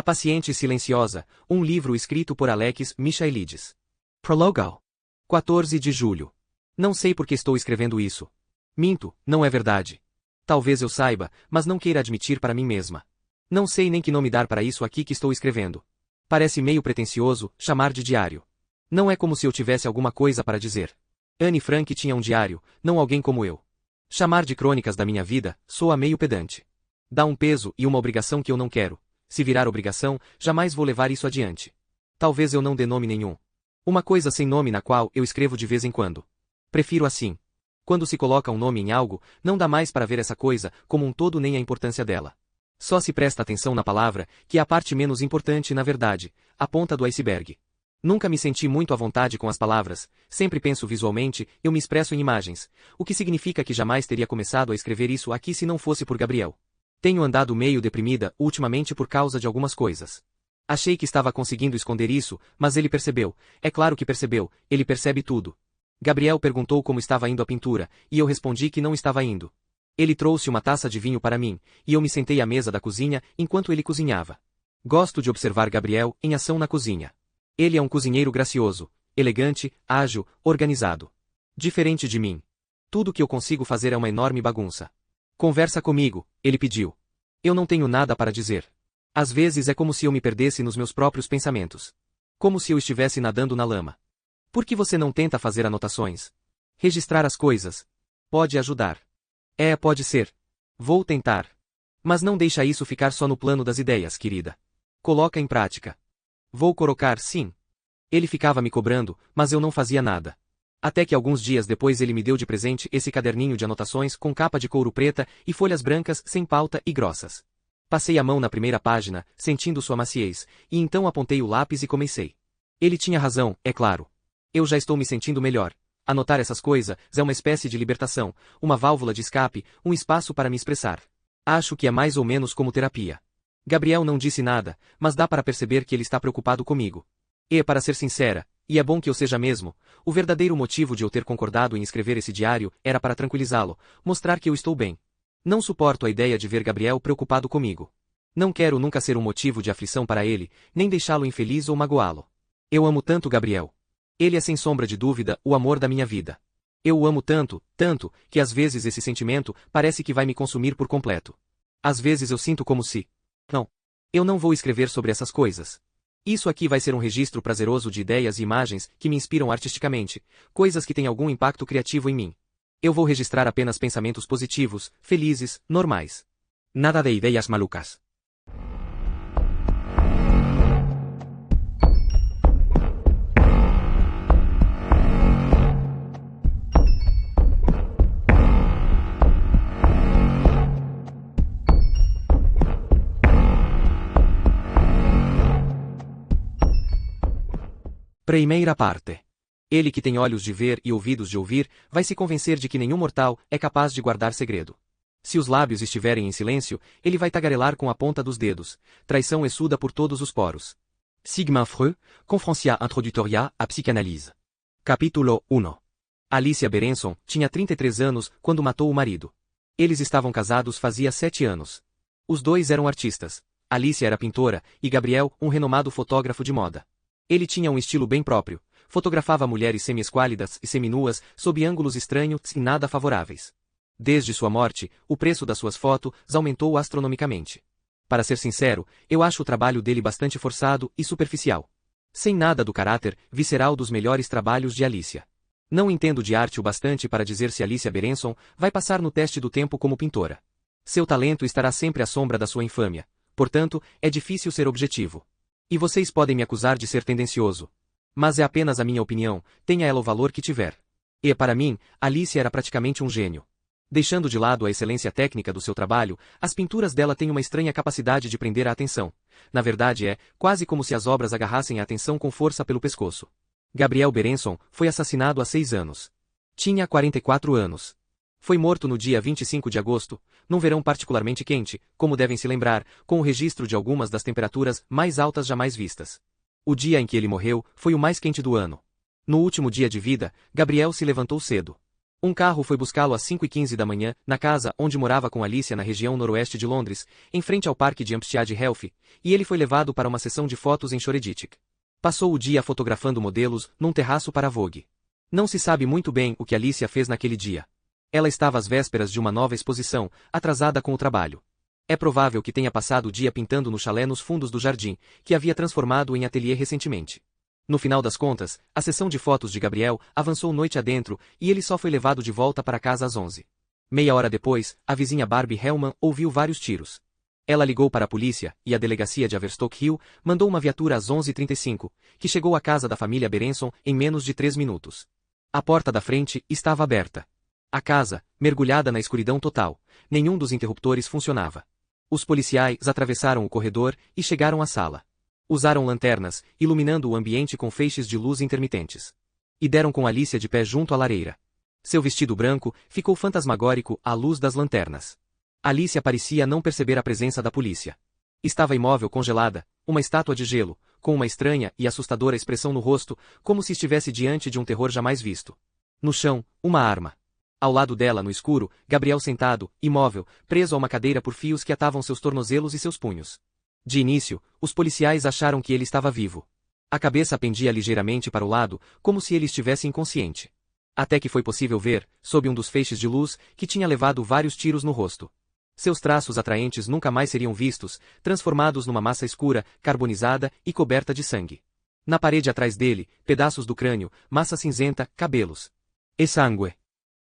Paciente e Silenciosa, um livro escrito por Alex Michaelides. Prologo. 14 de julho. Não sei por que estou escrevendo isso. Minto, não é verdade. Talvez eu saiba, mas não queira admitir para mim mesma. Não sei nem que nome dar para isso aqui que estou escrevendo. Parece meio pretensioso chamar de diário. Não é como se eu tivesse alguma coisa para dizer. Anne Frank tinha um diário, não alguém como eu. Chamar de crônicas da minha vida soa meio pedante. Dá um peso e uma obrigação que eu não quero. Se virar obrigação, jamais vou levar isso adiante. Talvez eu não dê nome nenhum. Uma coisa sem nome na qual eu escrevo de vez em quando. Prefiro assim. Quando se coloca um nome em algo, não dá mais para ver essa coisa como um todo nem a importância dela. Só se presta atenção na palavra, que é a parte menos importante na verdade, a ponta do iceberg. Nunca me senti muito à vontade com as palavras, sempre penso visualmente, eu me expresso em imagens, o que significa que jamais teria começado a escrever isso aqui se não fosse por Gabriel. Tenho andado meio deprimida ultimamente por causa de algumas coisas. Achei que estava conseguindo esconder isso, mas ele percebeu, é claro que percebeu, ele percebe tudo. Gabriel perguntou como estava indo a pintura, e eu respondi que não estava indo. Ele trouxe uma taça de vinho para mim, e eu me sentei à mesa da cozinha enquanto ele cozinhava. Gosto de observar Gabriel em ação na cozinha. Ele é um cozinheiro gracioso, elegante, ágil, organizado. Diferente de mim. Tudo que eu consigo fazer é uma enorme bagunça. Conversa comigo, ele pediu. Eu não tenho nada para dizer. Às vezes é como se eu me perdesse nos meus próprios pensamentos. Como se eu estivesse nadando na lama. Por que você não tenta fazer anotações? Registrar as coisas. Pode ajudar. Pode ser. Vou tentar. Mas não deixa isso ficar só no plano das ideias, querida. Coloca em prática. Vou colocar, sim. Ele ficava me cobrando, mas eu não fazia nada. Até que alguns dias depois ele me deu de presente esse caderninho de anotações com capa de couro preta e folhas brancas sem pauta e grossas. Passei a mão na primeira página, sentindo sua maciez, e então apontei o lápis e comecei. Ele tinha razão, é claro. Eu já estou me sentindo melhor. Anotar essas coisas é uma espécie de libertação, uma válvula de escape, um espaço para me expressar. Acho que é mais ou menos como terapia. Gabriel não disse nada, mas dá para perceber que ele está preocupado comigo. E, para ser sincera, e é bom que eu seja mesmo, o verdadeiro motivo de eu ter concordado em escrever esse diário era para tranquilizá-lo, mostrar que eu estou bem. Não suporto a ideia de ver Gabriel preocupado comigo. Não quero nunca ser um motivo de aflição para ele, nem deixá-lo infeliz ou magoá-lo. Eu amo tanto Gabriel. Ele é sem sombra de dúvida o amor da minha vida. Eu o amo tanto, tanto, que às vezes esse sentimento parece que vai me consumir por completo. Às vezes eu sinto como se... Não. Eu não vou escrever sobre essas coisas. Isso aqui vai ser um registro prazeroso de ideias e imagens que me inspiram artisticamente, coisas que têm algum impacto criativo em mim. Eu vou registrar apenas pensamentos positivos, felizes, normais. Nada de ideias malucas. Primeira parte. Ele que tem olhos de ver e ouvidos de ouvir, vai se convencer de que nenhum mortal é capaz de guardar segredo. Se os lábios estiverem em silêncio, ele vai tagarelar com a ponta dos dedos. Traição exuda por todos os poros. Sigmund Freud, Conferência Introdutória à Psicanálise. Capítulo 1. Alicia Berenson tinha 33 anos quando matou o marido. Eles estavam casados fazia 7 anos. Os dois eram artistas. Alicia era pintora, e Gabriel, um renomado fotógrafo de moda. Ele tinha um estilo bem próprio. Fotografava mulheres semi-esquálidas e seminuas, sob ângulos estranhos e nada favoráveis. Desde sua morte, o preço das suas fotos aumentou astronomicamente. Para ser sincero, eu acho o trabalho dele bastante forçado e superficial. Sem nada do caráter visceral dos melhores trabalhos de Alicia. Não entendo de arte o bastante para dizer se Alicia Berenson vai passar no teste do tempo como pintora. Seu talento estará sempre à sombra da sua infâmia. Portanto, é difícil ser objetivo. E vocês podem me acusar de ser tendencioso. Mas é apenas a minha opinião, tenha ela o valor que tiver. E, para mim, Alicia era praticamente um gênio. Deixando de lado a excelência técnica do seu trabalho, as pinturas dela têm uma estranha capacidade de prender a atenção. Na verdade quase como se as obras agarrassem a atenção com força pelo pescoço. Gabriel Berenson foi assassinado há 6 anos. Tinha 44 anos. Foi morto no dia 25 de agosto, num verão particularmente quente, como devem se lembrar, com o registro de algumas das temperaturas mais altas jamais vistas. O dia em que ele morreu foi o mais quente do ano. No último dia de vida, Gabriel se levantou cedo. Um carro foi buscá-lo às 5h15 da manhã, na casa onde morava com Alicia na região noroeste de Londres, em frente ao parque de Hampstead Heath, e ele foi levado para uma sessão de fotos em Shoreditch. Passou o dia fotografando modelos num terraço para a Vogue. Não se sabe muito bem o que Alicia fez naquele dia. Ela estava às vésperas de uma nova exposição, atrasada com o trabalho. É provável que tenha passado o dia pintando no chalé nos fundos do jardim, que havia transformado em ateliê recentemente. No final das contas, a sessão de fotos de Gabriel avançou noite adentro e ele só foi levado de volta para casa às 11. Meia hora depois, a vizinha Barbie Hellman ouviu vários tiros. Ela ligou para a polícia e a delegacia de Haverstock Hill mandou uma viatura às 11h35, que chegou à casa da família Berenson em menos de 3 minutos. A porta da frente estava aberta. A casa, mergulhada na escuridão total, nenhum dos interruptores funcionava. Os policiais atravessaram o corredor e chegaram à sala. Usaram lanternas, iluminando o ambiente com feixes de luz intermitentes. E deram com Alicia de pé junto à lareira. Seu vestido branco ficou fantasmagórico à luz das lanternas. Alicia parecia não perceber a presença da polícia. Estava imóvel, congelada, uma estátua de gelo, com uma estranha e assustadora expressão no rosto, como se estivesse diante de um terror jamais visto. No chão, uma arma. Ao lado dela, no escuro, Gabriel sentado, imóvel, preso a uma cadeira por fios que atavam seus tornozelos e seus punhos. De início, os policiais acharam que ele estava vivo. A cabeça pendia ligeiramente para o lado, como se ele estivesse inconsciente. Até que foi possível ver, sob um dos feixes de luz, que tinha levado vários tiros no rosto. Seus traços atraentes nunca mais seriam vistos, transformados numa massa escura, carbonizada e coberta de sangue. Na parede atrás dele, pedaços do crânio, massa cinzenta, cabelos. E sangue.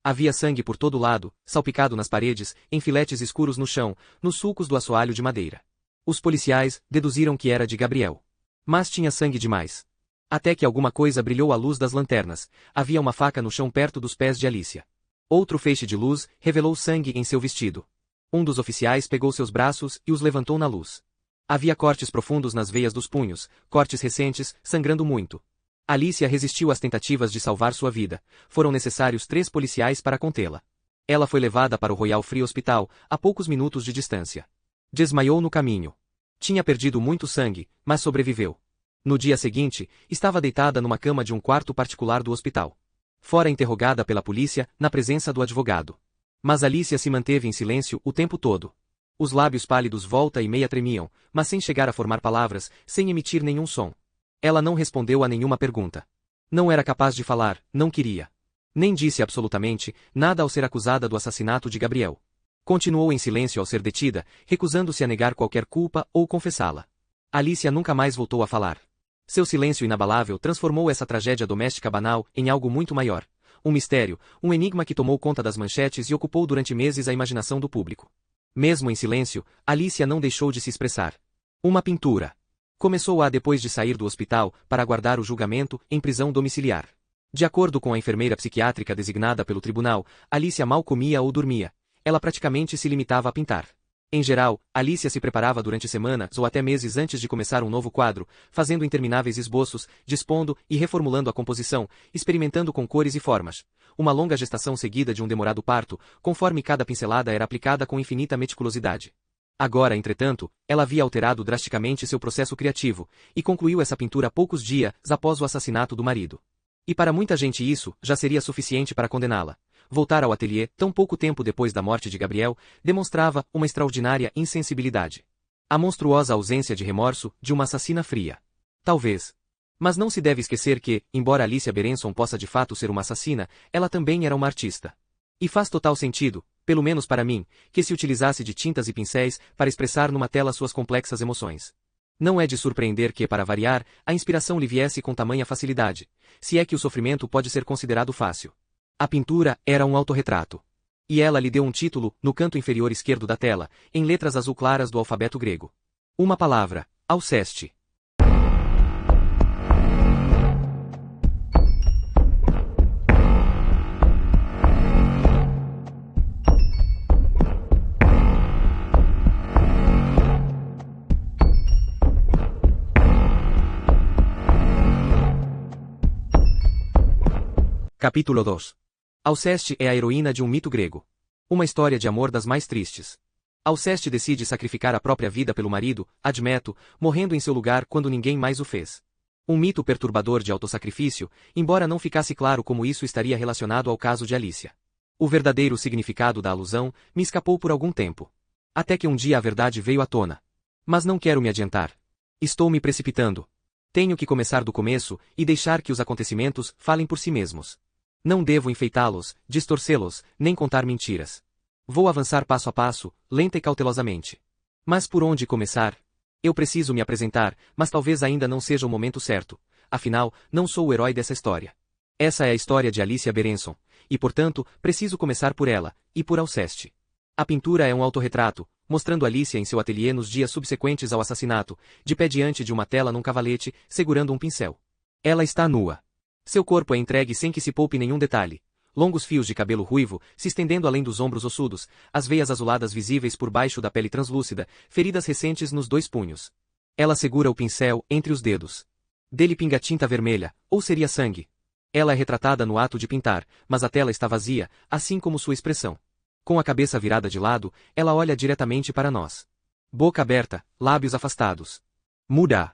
Havia sangue por todo lado, salpicado nas paredes, em filetes escuros no chão, nos sulcos do assoalho de madeira. Os policiais deduziram que era de Gabriel. Mas tinha sangue demais. Até que alguma coisa brilhou à luz das lanternas. Havia uma faca no chão perto dos pés de Alicia. Outro feixe de luz revelou sangue em seu vestido. Um dos oficiais pegou seus braços e os levantou na luz. Havia cortes profundos nas veias dos punhos, cortes recentes, sangrando muito. Alicia resistiu às tentativas de salvar sua vida. Foram necessários 3 policiais para contê-la. Ela foi levada para o Royal Free Hospital, a poucos minutos de distância. Desmaiou no caminho. Tinha perdido muito sangue, mas sobreviveu. No dia seguinte, estava deitada numa cama de um quarto particular do hospital. Fora interrogada pela polícia, na presença do advogado. Mas Alicia se manteve em silêncio o tempo todo. Os lábios pálidos volta e meia tremiam, mas sem chegar a formar palavras, sem emitir nenhum som. Ela não respondeu a nenhuma pergunta. Não era capaz de falar, não queria. Nem disse absolutamente nada ao ser acusada do assassinato de Gabriel. Continuou em silêncio ao ser detida, recusando-se a negar qualquer culpa ou confessá-la. Alicia nunca mais voltou a falar. Seu silêncio inabalável transformou essa tragédia doméstica banal em algo muito maior. Um mistério, um enigma que tomou conta das manchetes e ocupou durante meses a imaginação do público. Mesmo em silêncio, Alicia não deixou de se expressar. Uma pintura. Começou-a depois de sair do hospital, para aguardar o julgamento, em prisão domiciliar. De acordo com a enfermeira psiquiátrica designada pelo tribunal, Alicia mal comia ou dormia. Ela praticamente se limitava a pintar. Em geral, Alicia se preparava durante semanas ou até meses antes de começar um novo quadro, fazendo intermináveis esboços, dispondo e reformulando a composição, experimentando com cores e formas. Uma longa gestação seguida de um demorado parto, conforme cada pincelada era aplicada com infinita meticulosidade. Agora, entretanto, ela havia alterado drasticamente seu processo criativo, e concluiu essa pintura poucos dias após o assassinato do marido. E para muita gente isso já seria suficiente para condená-la. Voltar ao ateliê, tão pouco tempo depois da morte de Gabriel, demonstrava uma extraordinária insensibilidade. A monstruosa ausência de remorso de uma assassina fria. Talvez. Mas não se deve esquecer que, embora Alicia Berenson possa de fato ser uma assassina, ela também era uma artista. E faz total sentido, pelo menos para mim, que se utilizasse de tintas e pincéis para expressar numa tela suas complexas emoções. Não é de surpreender que, para variar, a inspiração lhe viesse com tamanha facilidade, se é que o sofrimento pode ser considerado fácil. A pintura era um autorretrato. E ela lhe deu um título, no canto inferior esquerdo da tela, em letras azul claras do alfabeto grego. Uma palavra, Alceste. Capítulo 2. Alceste é a heroína de um mito grego. Uma história de amor das mais tristes. Alceste decide sacrificar a própria vida pelo marido, Admeto, morrendo em seu lugar quando ninguém mais o fez. Um mito perturbador de autossacrifício, embora não ficasse claro como isso estaria relacionado ao caso de Alicia. O verdadeiro significado da alusão me escapou por algum tempo. Até que um dia a verdade veio à tona. Mas não quero me adiantar. Estou me precipitando. Tenho que começar do começo e deixar que os acontecimentos falem por si mesmos. Não devo enfeitá-los, distorcê-los, nem contar mentiras. Vou avançar passo a passo, lenta e cautelosamente. Mas por onde começar? Eu preciso me apresentar, mas talvez ainda não seja o momento certo. Afinal, não sou o herói dessa história. Essa é a história de Alicia Berenson, e portanto, preciso começar por ela, e por Alceste. A pintura é um autorretrato, mostrando Alicia em seu ateliê nos dias subsequentes ao assassinato, de pé diante de uma tela num cavalete, segurando um pincel. Ela está nua. Seu corpo é entregue sem que se poupe nenhum detalhe. Longos fios de cabelo ruivo, se estendendo além dos ombros ossudos, as veias azuladas visíveis por baixo da pele translúcida, feridas recentes nos 2 punhos. Ela segura o pincel entre os dedos. Dele pinga tinta vermelha, ou seria sangue. Ela é retratada no ato de pintar, mas a tela está vazia, assim como sua expressão. Com a cabeça virada de lado, ela olha diretamente para nós. Boca aberta, lábios afastados. Muda.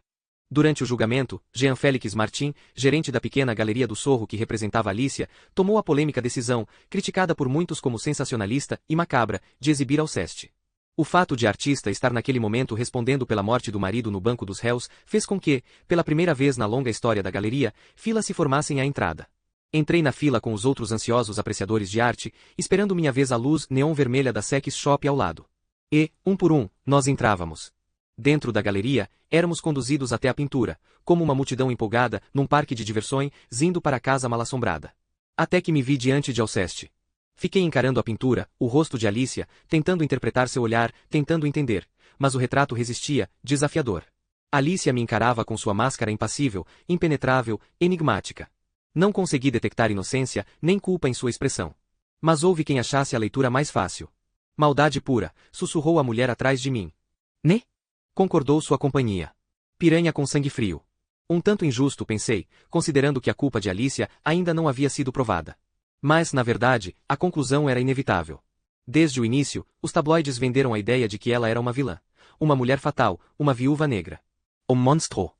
Durante o julgamento, Jean Félix Martin, gerente da pequena galeria do Sorro que representava Alicia, tomou a polêmica decisão, criticada por muitos como sensacionalista e macabra, de exibir Alceste. O fato de a artista estar naquele momento respondendo pela morte do marido no banco dos réus, fez com que, pela primeira vez na longa história da galeria, filas se formassem à entrada. Entrei na fila com os outros ansiosos apreciadores de arte, esperando minha vez à luz neon vermelha da Sex Shop ao lado. E, um por um, nós entrávamos. Dentro da galeria, éramos conduzidos até a pintura, como uma multidão empolgada, num parque de diversões, indo para a casa mal-assombrada. Até que me vi diante de Alceste. Fiquei encarando a pintura, o rosto de Alicia, tentando interpretar seu olhar, tentando entender, mas o retrato resistia, desafiador. Alicia me encarava com sua máscara impassível, impenetrável, enigmática. Não consegui detectar inocência, nem culpa em sua expressão. Mas houve quem achasse a leitura mais fácil. Maldade pura, sussurrou a mulher atrás de mim. Né? Concordou sua companhia. Piranha com sangue frio. Um tanto injusto, pensei, considerando que a culpa de Alicia ainda não havia sido provada. Mas, na verdade, a conclusão era inevitável. Desde o início, os tabloides venderam a ideia de que ela era uma vilã. Uma mulher fatal, uma viúva negra. Um monstro.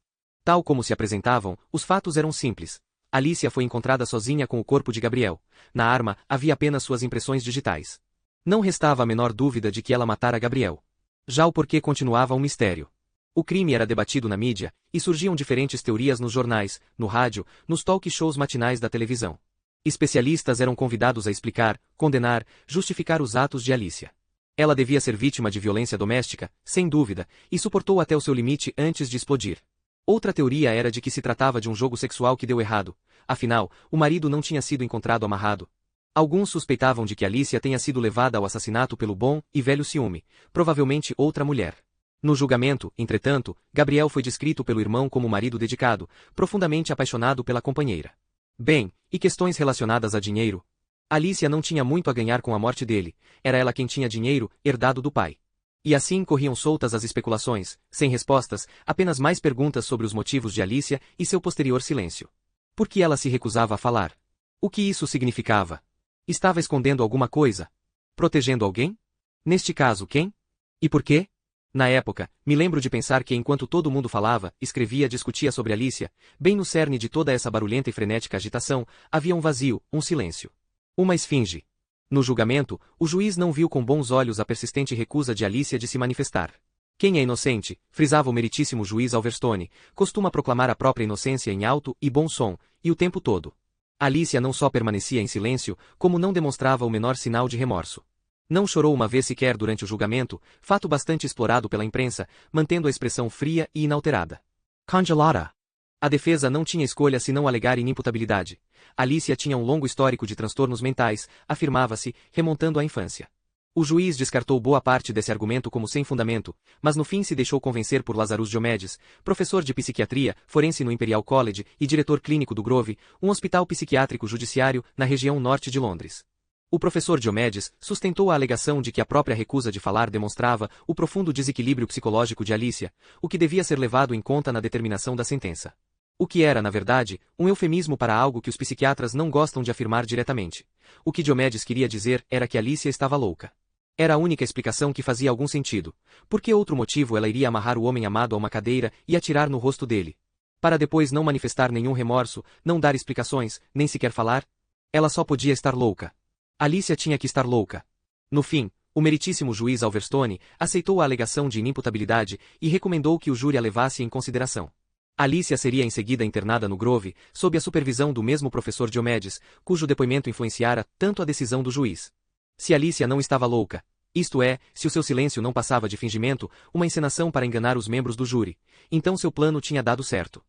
Tal como se apresentavam, os fatos eram simples. Alicia foi encontrada sozinha com o corpo de Gabriel. Na arma, havia apenas suas impressões digitais. Não restava a menor dúvida de que ela matara Gabriel. Já o porquê continuava um mistério. O crime era debatido na mídia, e surgiam diferentes teorias nos jornais, no rádio, nos talk shows matinais da televisão. Especialistas eram convidados a explicar, condenar, justificar os atos de Alicia. Ela devia ser vítima de violência doméstica, sem dúvida, e suportou até o seu limite antes de explodir. Outra teoria era de que se tratava de um jogo sexual que deu errado, afinal, o marido não tinha sido encontrado amarrado. Alguns suspeitavam de que Alicia tenha sido levada ao assassinato pelo bom e velho ciúme, provavelmente outra mulher. No julgamento, entretanto, Gabriel foi descrito pelo irmão como um marido dedicado, profundamente apaixonado pela companheira. Bem, e questões relacionadas a dinheiro? Alicia não tinha muito a ganhar com a morte dele, era ela quem tinha dinheiro, herdado do pai. E assim corriam soltas as especulações, sem respostas, apenas mais perguntas sobre os motivos de Alicia e seu posterior silêncio. Por que ela se recusava a falar? O que isso significava? Estava escondendo alguma coisa? Protegendo alguém? Neste caso, quem? E por quê? Na época, me lembro de pensar que enquanto todo mundo falava, escrevia, discutia sobre Alicia, bem no cerne de toda essa barulhenta e frenética agitação, havia um vazio, um silêncio. Uma esfinge. No julgamento, o juiz não viu com bons olhos a persistente recusa de Alicia de se manifestar. Quem é inocente, frisava o meritíssimo juiz Alverstone, costuma proclamar a própria inocência em alto e bom som, e o tempo todo. Alicia não só permanecia em silêncio, como não demonstrava o menor sinal de remorso. Não chorou uma vez sequer durante o julgamento, fato bastante explorado pela imprensa, mantendo a expressão fria e inalterada. Congelada. A defesa não tinha escolha senão alegar inimputabilidade. Alicia tinha um longo histórico de transtornos mentais, afirmava-se, remontando à infância. O juiz descartou boa parte desse argumento como sem fundamento, mas no fim se deixou convencer por Lazarus Diomedes, professor de psiquiatria, forense no Imperial College e diretor clínico do Grove, um hospital psiquiátrico judiciário na região norte de Londres. O professor Diomedes sustentou a alegação de que a própria recusa de falar demonstrava o profundo desequilíbrio psicológico de Alicia, o que devia ser levado em conta na determinação da sentença. O que era, na verdade, um eufemismo para algo que os psiquiatras não gostam de afirmar diretamente. O que Diomedes queria dizer era que Alicia estava louca. Era a única explicação que fazia algum sentido. Por que outro motivo ela iria amarrar o homem amado a uma cadeira e atirar no rosto dele? Para depois não manifestar nenhum remorso, não dar explicações, nem sequer falar? Ela só podia estar louca. Alicia tinha que estar louca. No fim, o meritíssimo juiz Alverstone aceitou a alegação de inimputabilidade e recomendou que o júri a levasse em consideração. Alicia seria em seguida internada no Grove, sob a supervisão do mesmo professor Diomedes, cujo depoimento influenciara tanto a decisão do juiz. Se Alicia não estava louca, isto é, se o seu silêncio não passava de fingimento, uma encenação para enganar os membros do júri, então seu plano tinha dado certo.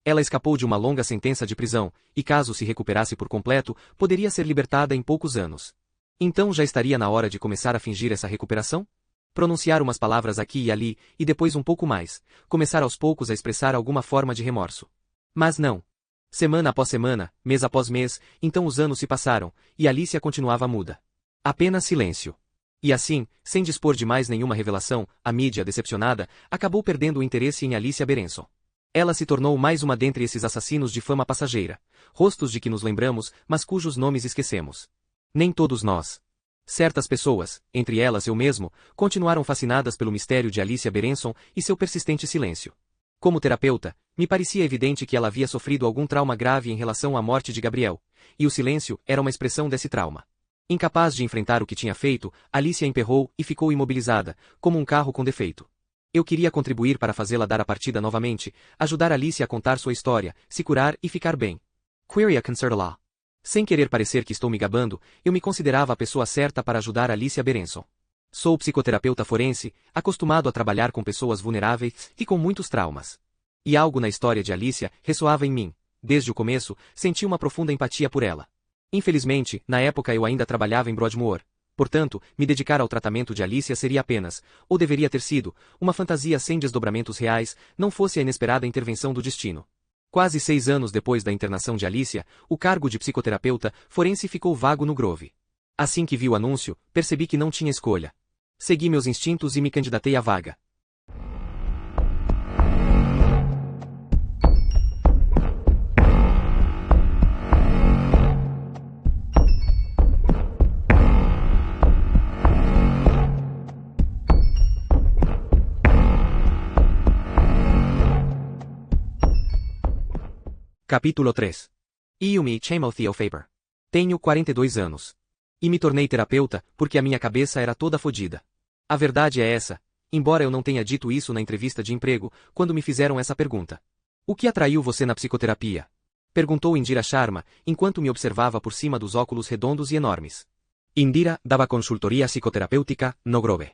Ela escapou de uma longa sentença de prisão, e caso se recuperasse por completo, poderia ser libertada em poucos anos. Então já estaria na hora de começar a fingir essa recuperação? Pronunciar umas palavras aqui e ali, e depois um pouco mais, começar aos poucos a expressar alguma forma de remorso. Mas não. Semana após semana, mês após mês, então os anos se passaram, e Alicia continuava muda. Apenas silêncio. E assim, sem dispor de mais nenhuma revelação, a mídia, decepcionada, acabou perdendo o interesse em Alicia Berenson. Ela se tornou mais uma dentre esses assassinos de fama passageira, rostos de que nos lembramos, mas cujos nomes esquecemos. Nem todos nós. Certas pessoas, entre elas eu mesmo, continuaram fascinadas pelo mistério de Alicia Berenson e seu persistente silêncio. Como terapeuta, me parecia evidente que ela havia sofrido algum trauma grave em relação à morte de Gabriel, e o silêncio era uma expressão desse trauma. Incapaz de enfrentar o que tinha feito, Alicia emperrou e ficou imobilizada, como um carro com defeito. Eu queria contribuir para fazê-la dar a partida novamente, ajudar Alicia a contar sua história, se curar e ficar bem. Queria a consertá-la. Sem querer parecer que estou me gabando, eu me considerava a pessoa certa para ajudar Alicia Berenson. Sou psicoterapeuta forense, acostumado a trabalhar com pessoas vulneráveis e com muitos traumas. E algo na história de Alicia ressoava em mim. Desde o começo, senti uma profunda empatia por ela. Infelizmente, na época eu ainda trabalhava em Broadmoor. Portanto, me dedicar ao tratamento de Alicia seria apenas, ou deveria ter sido, uma fantasia sem desdobramentos reais, não fosse a inesperada intervenção do destino. Quase 6 anos depois da internação de Alicia, o cargo de psicoterapeuta forense ficou vago no Grove. Assim que vi o anúncio, percebi que não tinha escolha. Segui meus instintos e me candidatei à vaga. Capítulo 3. Eu me chamo Theo Faber. Tenho 42 anos. E me tornei terapeuta porque a minha cabeça era toda fodida. A verdade é essa, embora eu não tenha dito isso na entrevista de emprego, quando me fizeram essa pergunta. O que atraiu você na psicoterapia? Perguntou Indira Sharma, enquanto me observava por cima dos óculos redondos e enormes. Indira dava consultoria psicoterapêutica no Grove.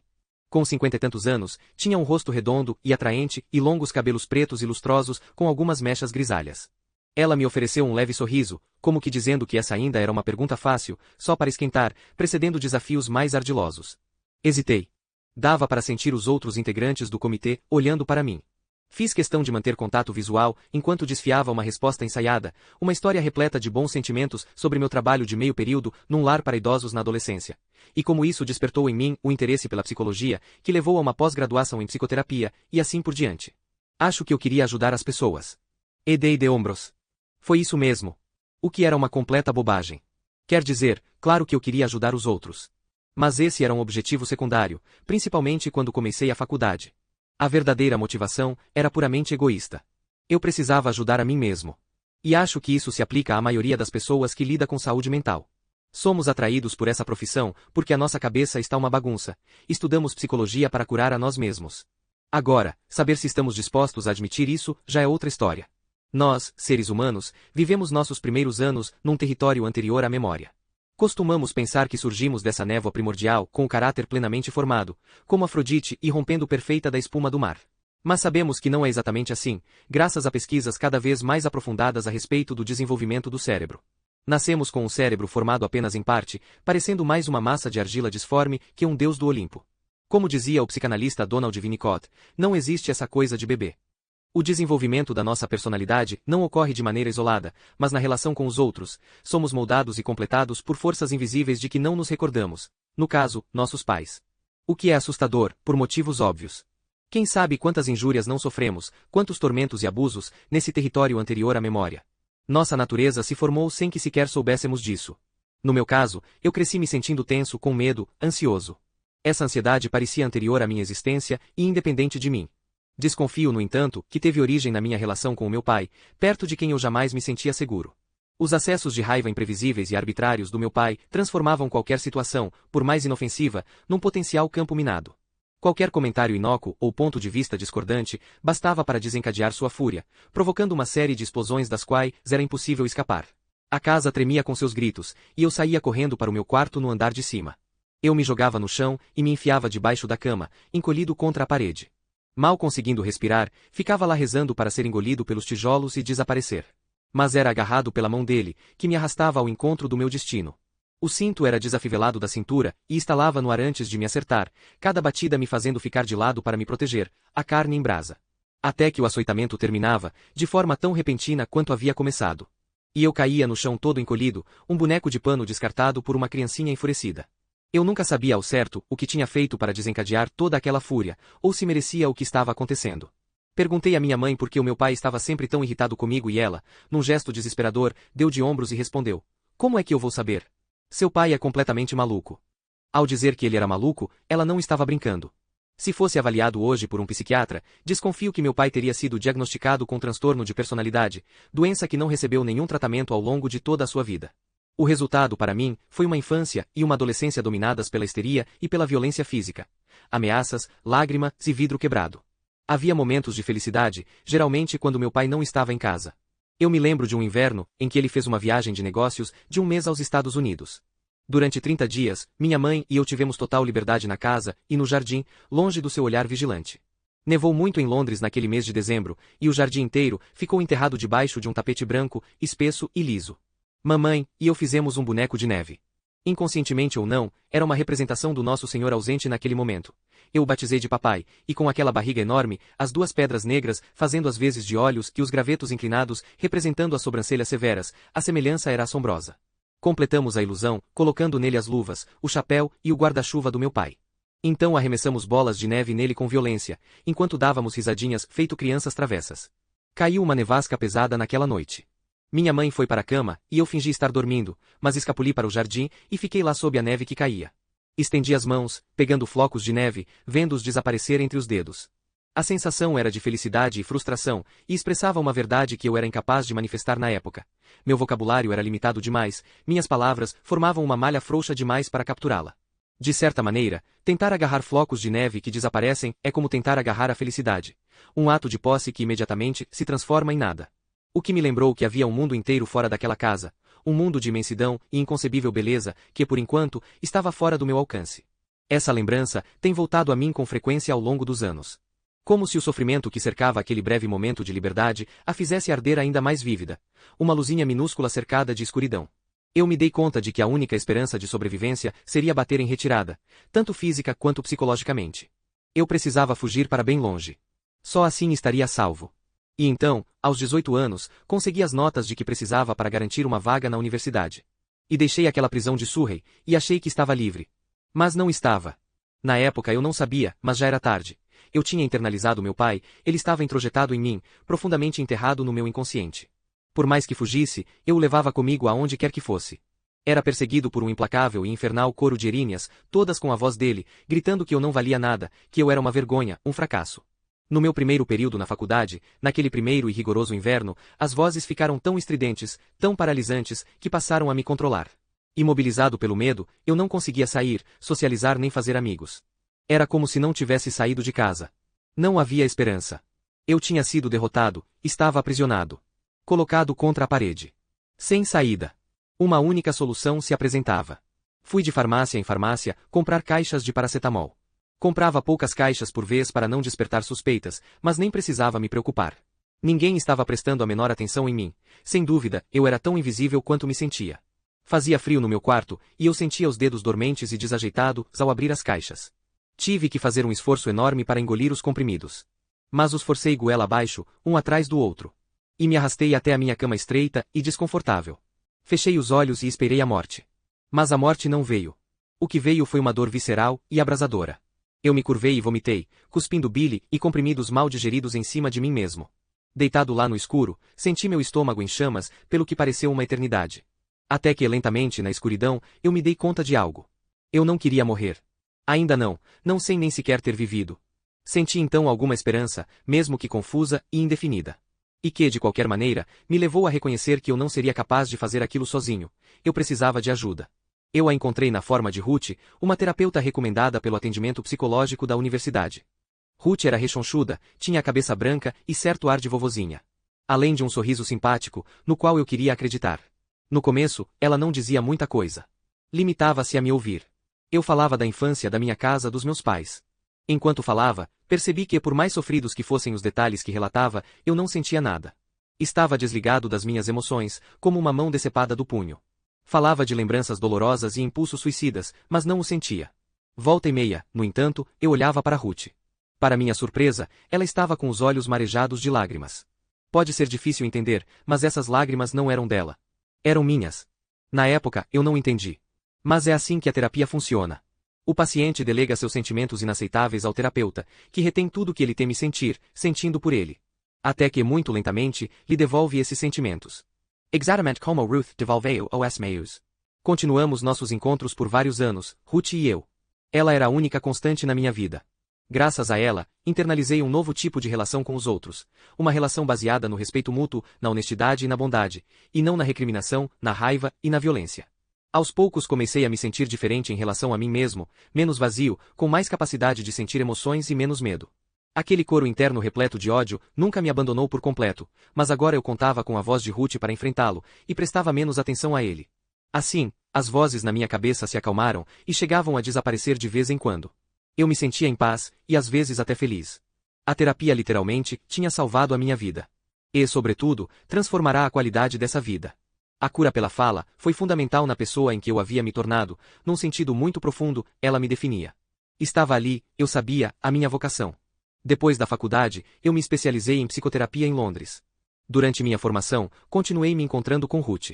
Com 50 e tantos anos, tinha um rosto redondo e atraente e longos cabelos pretos e lustrosos com algumas mechas grisalhas. Ela me ofereceu um leve sorriso, como que dizendo que essa ainda era uma pergunta fácil, só para esquentar, precedendo desafios mais ardilosos. Hesitei. Dava para sentir os outros integrantes do comitê olhando para mim. Fiz questão de manter contato visual, enquanto desfiava uma resposta ensaiada, uma história repleta de bons sentimentos sobre meu trabalho de meio período num lar para idosos na adolescência. E como isso despertou em mim o interesse pela psicologia, que levou a uma pós-graduação em psicoterapia, e assim por diante. Acho que eu queria ajudar as pessoas. E dei de ombros. Foi isso mesmo. O que era uma completa bobagem. Quer dizer, claro que eu queria ajudar os outros. Mas esse era um objetivo secundário, principalmente quando comecei a faculdade. A verdadeira motivação era puramente egoísta. Eu precisava ajudar a mim mesmo. E acho que isso se aplica à maioria das pessoas que lida com saúde mental. Somos atraídos por essa profissão porque a nossa cabeça está uma bagunça. Estudamos psicologia para curar a nós mesmos. Agora, saber se estamos dispostos a admitir isso já é outra história. Nós, seres humanos, vivemos nossos primeiros anos num território anterior à memória. Costumamos pensar que surgimos dessa névoa primordial com o caráter plenamente formado, como Afrodite irrompendo perfeita da espuma do mar. Mas sabemos que não é exatamente assim, graças a pesquisas cada vez mais aprofundadas a respeito do desenvolvimento do cérebro. Nascemos com um cérebro formado apenas em parte, parecendo mais uma massa de argila disforme que um deus do Olimpo. Como dizia o psicanalista Donald Winnicott, não existe essa coisa de bebê. O desenvolvimento da nossa personalidade não ocorre de maneira isolada, mas na relação com os outros, somos moldados e completados por forças invisíveis de que não nos recordamos, no caso, nossos pais. O que é assustador, por motivos óbvios. Quem sabe quantas injúrias não sofremos, quantos tormentos e abusos, nesse território anterior à memória. Nossa natureza se formou sem que sequer soubéssemos disso. No meu caso, eu cresci me sentindo tenso, com medo, ansioso. Essa ansiedade parecia anterior à minha existência e independente de mim. Desconfio, no entanto, que teve origem na minha relação com o meu pai, perto de quem eu jamais me sentia seguro. Os acessos de raiva imprevisíveis e arbitrários do meu pai transformavam qualquer situação, por mais inofensiva, num potencial campo minado. Qualquer comentário inócuo ou ponto de vista discordante bastava para desencadear sua fúria, provocando uma série de explosões das quais era impossível escapar. A casa tremia com seus gritos, e eu saía correndo para o meu quarto no andar de cima. Eu me jogava no chão e me enfiava debaixo da cama, encolhido contra a parede. Mal conseguindo respirar, ficava lá rezando para ser engolido pelos tijolos e desaparecer. Mas era agarrado pela mão dele, que me arrastava ao encontro do meu destino. O cinto era desafivelado da cintura e estalava no ar antes de me acertar, cada batida me fazendo ficar de lado para me proteger, a carne em brasa. Até que o açoitamento terminava, de forma tão repentina quanto havia começado. E eu caía no chão todo encolhido, um boneco de pano descartado por uma criancinha enfurecida. Eu nunca sabia ao certo o que tinha feito para desencadear toda aquela fúria, ou se merecia o que estava acontecendo. Perguntei à minha mãe por que o meu pai estava sempre tão irritado comigo e ela, num gesto desesperador, deu de ombros e respondeu: "Como é que eu vou saber? Seu pai é completamente maluco." Ao dizer que ele era maluco, ela não estava brincando. Se fosse avaliado hoje por um psiquiatra, desconfio que meu pai teria sido diagnosticado com transtorno de personalidade, doença que não recebeu nenhum tratamento ao longo de toda a sua vida. O resultado para mim foi uma infância e uma adolescência dominadas pela histeria e pela violência física. Ameaças, lágrimas e vidro quebrado. Havia momentos de felicidade, geralmente quando meu pai não estava em casa. Eu me lembro de um inverno, em que ele fez uma viagem de negócios de um mês aos Estados Unidos. Durante 30 dias, minha mãe e eu tivemos total liberdade na casa e no jardim, longe do seu olhar vigilante. Nevou muito em Londres naquele mês de dezembro, e o jardim inteiro ficou enterrado debaixo de um tapete branco, espesso e liso. Mamãe e eu fizemos um boneco de neve. Inconscientemente ou não, era uma representação do Nosso Senhor ausente naquele momento. Eu o batizei de papai, e com aquela barriga enorme, as duas pedras negras fazendo as vezes de olhos e os gravetos inclinados representando as sobrancelhas severas, a semelhança era assombrosa. Completamos a ilusão, colocando nele as luvas, o chapéu e o guarda-chuva do meu pai. Então arremessamos bolas de neve nele com violência, enquanto dávamos risadinhas feito crianças travessas. Caiu uma nevasca pesada naquela noite. Minha mãe foi para a cama, e eu fingi estar dormindo, mas escapuli para o jardim e fiquei lá sob a neve que caía. Estendi as mãos, pegando flocos de neve, vendo-os desaparecer entre os dedos. A sensação era de felicidade e frustração, e expressava uma verdade que eu era incapaz de manifestar na época. Meu vocabulário era limitado demais, minhas palavras formavam uma malha frouxa demais para capturá-la. De certa maneira, tentar agarrar flocos de neve que desaparecem é como tentar agarrar a felicidade. Um ato de posse que imediatamente se transforma em nada. O que me lembrou que havia um mundo inteiro fora daquela casa, um mundo de imensidão e inconcebível beleza que, por enquanto, estava fora do meu alcance. Essa lembrança tem voltado a mim com frequência ao longo dos anos. Como se o sofrimento que cercava aquele breve momento de liberdade a fizesse arder ainda mais vívida. Uma luzinha minúscula cercada de escuridão. Eu me dei conta de que a única esperança de sobrevivência seria bater em retirada, tanto física quanto psicologicamente. Eu precisava fugir para bem longe. Só assim estaria salvo. E então, aos 18 anos, consegui as notas de que precisava para garantir uma vaga na universidade. E deixei aquela prisão de Surrey, e achei que estava livre. Mas não estava. Na época eu não sabia, mas já era tarde. Eu tinha internalizado meu pai, ele estava introjetado em mim, profundamente enterrado no meu inconsciente. Por mais que fugisse, eu o levava comigo aonde quer que fosse. Era perseguido por um implacável e infernal coro de erinhas, todas com a voz dele, gritando que eu não valia nada, que eu era uma vergonha, um fracasso. No meu primeiro período na faculdade, naquele primeiro e rigoroso inverno, as vozes ficaram tão estridentes, tão paralisantes, que passaram a me controlar. Imobilizado pelo medo, eu não conseguia sair, socializar nem fazer amigos. Era como se não tivesse saído de casa. Não havia esperança. Eu tinha sido derrotado, estava aprisionado. Colocado contra a parede. Sem saída. Uma única solução se apresentava. Fui de farmácia em farmácia comprar caixas de paracetamol. Comprava poucas caixas por vez para não despertar suspeitas, mas nem precisava me preocupar. Ninguém estava prestando a menor atenção em mim. Sem dúvida, eu era tão invisível quanto me sentia. Fazia frio no meu quarto, e eu sentia os dedos dormentes e desajeitados ao abrir as caixas. Tive que fazer um esforço enorme para engolir os comprimidos. Mas os forcei goela abaixo, um atrás do outro. E me arrastei até a minha cama estreita e desconfortável. Fechei os olhos e esperei a morte. Mas a morte não veio. O que veio foi uma dor visceral e abrasadora. Eu me curvei e vomitei, cuspindo bile e comprimidos mal digeridos em cima de mim mesmo. Deitado lá no escuro, senti meu estômago em chamas, pelo que pareceu uma eternidade. Até que lentamente na escuridão, eu me dei conta de algo. Eu não queria morrer. Ainda não, não sem nem sequer ter vivido. Senti então alguma esperança, mesmo que confusa e indefinida. E que, de qualquer maneira, me levou a reconhecer que eu não seria capaz de fazer aquilo sozinho. Eu precisava de ajuda. Eu a encontrei na forma de Ruth, uma terapeuta recomendada pelo atendimento psicológico da universidade. Ruth era rechonchuda, tinha a cabeça branca e certo ar de vovozinha. Além de um sorriso simpático, no qual eu queria acreditar. No começo, ela não dizia muita coisa. Limitava-se a me ouvir. Eu falava da infância da minha casa dos meus pais. Enquanto falava, percebi que, por mais sofridos que fossem os detalhes que relatava, eu não sentia nada. Estava desligado das minhas emoções, como uma mão decepada do punho. Falava de lembranças dolorosas e impulsos suicidas, mas não o sentia. Volta e meia, no entanto, eu olhava para Ruth. Para minha surpresa, ela estava com os olhos marejados de lágrimas. Pode ser difícil entender, mas essas lágrimas não eram dela. Eram minhas. Na época, eu não entendi. Mas é assim que a terapia funciona. O paciente delega seus sentimentos inaceitáveis ao terapeuta, que retém tudo que ele teme sentir, sentindo por ele. Até que, muito lentamente, lhe devolve esses sentimentos. Exatamente como Ruth devolveu os meus. Continuamos nossos encontros por vários anos, Ruth e eu. Ela era a única constante na minha vida. Graças a ela, internalizei um novo tipo de relação com os outros. Uma relação baseada no respeito mútuo, na honestidade e na bondade, e não na recriminação, na raiva e na violência. Aos poucos comecei a me sentir diferente em relação a mim mesmo, menos vazio, com mais capacidade de sentir emoções e menos medo. Aquele coro interno repleto de ódio nunca me abandonou por completo, mas agora eu contava com a voz de Ruth para enfrentá-lo, e prestava menos atenção a ele. Assim, as vozes na minha cabeça se acalmaram e chegavam a desaparecer de vez em quando. Eu me sentia em paz, e às vezes até feliz. A terapia literalmente tinha salvado a minha vida. E, sobretudo, transformará a qualidade dessa vida. A cura pela fala foi fundamental na pessoa em que eu havia me tornado, num sentido muito profundo, ela me definia. Estava ali, eu sabia, a minha vocação. Depois da faculdade, eu me especializei em psicoterapia em Londres. Durante minha formação, continuei me encontrando com Ruth.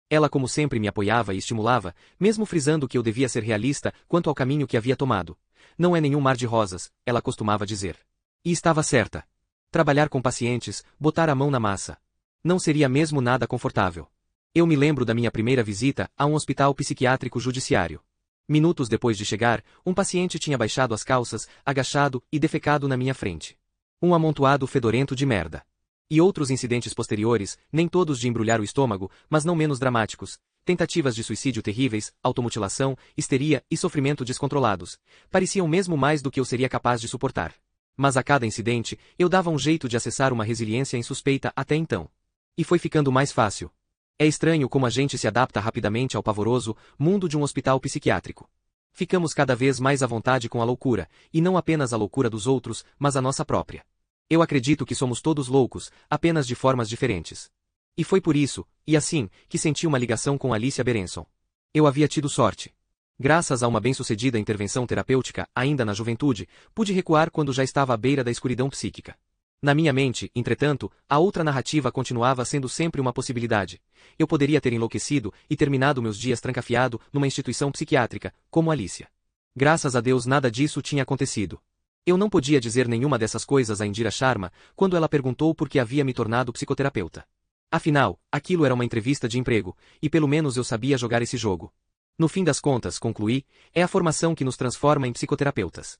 Ela como sempre me apoiava e estimulava, mesmo frisando que eu devia ser realista quanto ao caminho que havia tomado. Não é nenhum mar de rosas, ela costumava dizer. E estava certa. Trabalhar com pacientes, botar a mão na massa. Não seria mesmo nada confortável. Eu me lembro da minha primeira visita a um hospital psiquiátrico judiciário. Minutos depois de chegar, um paciente tinha baixado as calças, agachado e defecado na minha frente. Um amontoado fedorento de merda. E outros incidentes posteriores, nem todos de embrulhar o estômago, mas não menos dramáticos. Tentativas de suicídio terríveis, automutilação, histeria e sofrimento descontrolados. Pareciam mesmo mais do que eu seria capaz de suportar. Mas a cada incidente, eu dava um jeito de acessar uma resiliência insuspeita até então. E foi ficando mais fácil. É estranho como a gente se adapta rapidamente ao pavoroso mundo de um hospital psiquiátrico. Ficamos cada vez mais à vontade com a loucura, e não apenas a loucura dos outros, mas a nossa própria. Eu acredito que somos todos loucos, apenas de formas diferentes. E foi por isso, e assim, que senti uma ligação com Alicia Berenson. Eu havia tido sorte. Graças a uma bem-sucedida intervenção terapêutica, ainda na juventude, pude recuar quando já estava à beira da escuridão psíquica. Na minha mente, entretanto, a outra narrativa continuava sendo sempre uma possibilidade. Eu poderia ter enlouquecido e terminado meus dias trancafiado numa instituição psiquiátrica, como Alicia. Graças a Deus nada disso tinha acontecido. Eu não podia dizer nenhuma dessas coisas a Indira Sharma, quando ela perguntou por que havia me tornado psicoterapeuta. Afinal, aquilo era uma entrevista de emprego, e pelo menos eu sabia jogar esse jogo. No fim das contas, concluí, é a formação que nos transforma em psicoterapeutas.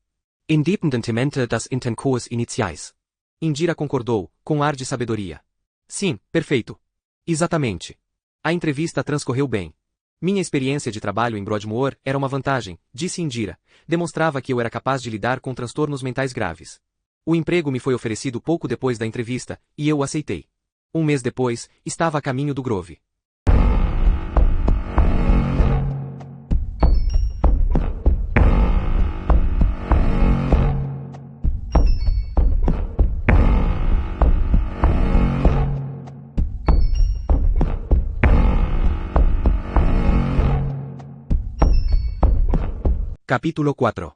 Independentemente das intenções iniciais. Indira concordou, com ar de sabedoria. Sim, perfeito. Exatamente. A entrevista transcorreu bem. Minha experiência de trabalho em Broadmoor era uma vantagem, disse Indira. Demonstrava que eu era capaz de lidar com transtornos mentais graves. O emprego me foi oferecido pouco depois da entrevista, e eu o aceitei. Um mês depois, estava a caminho do Grove. Capítulo 4.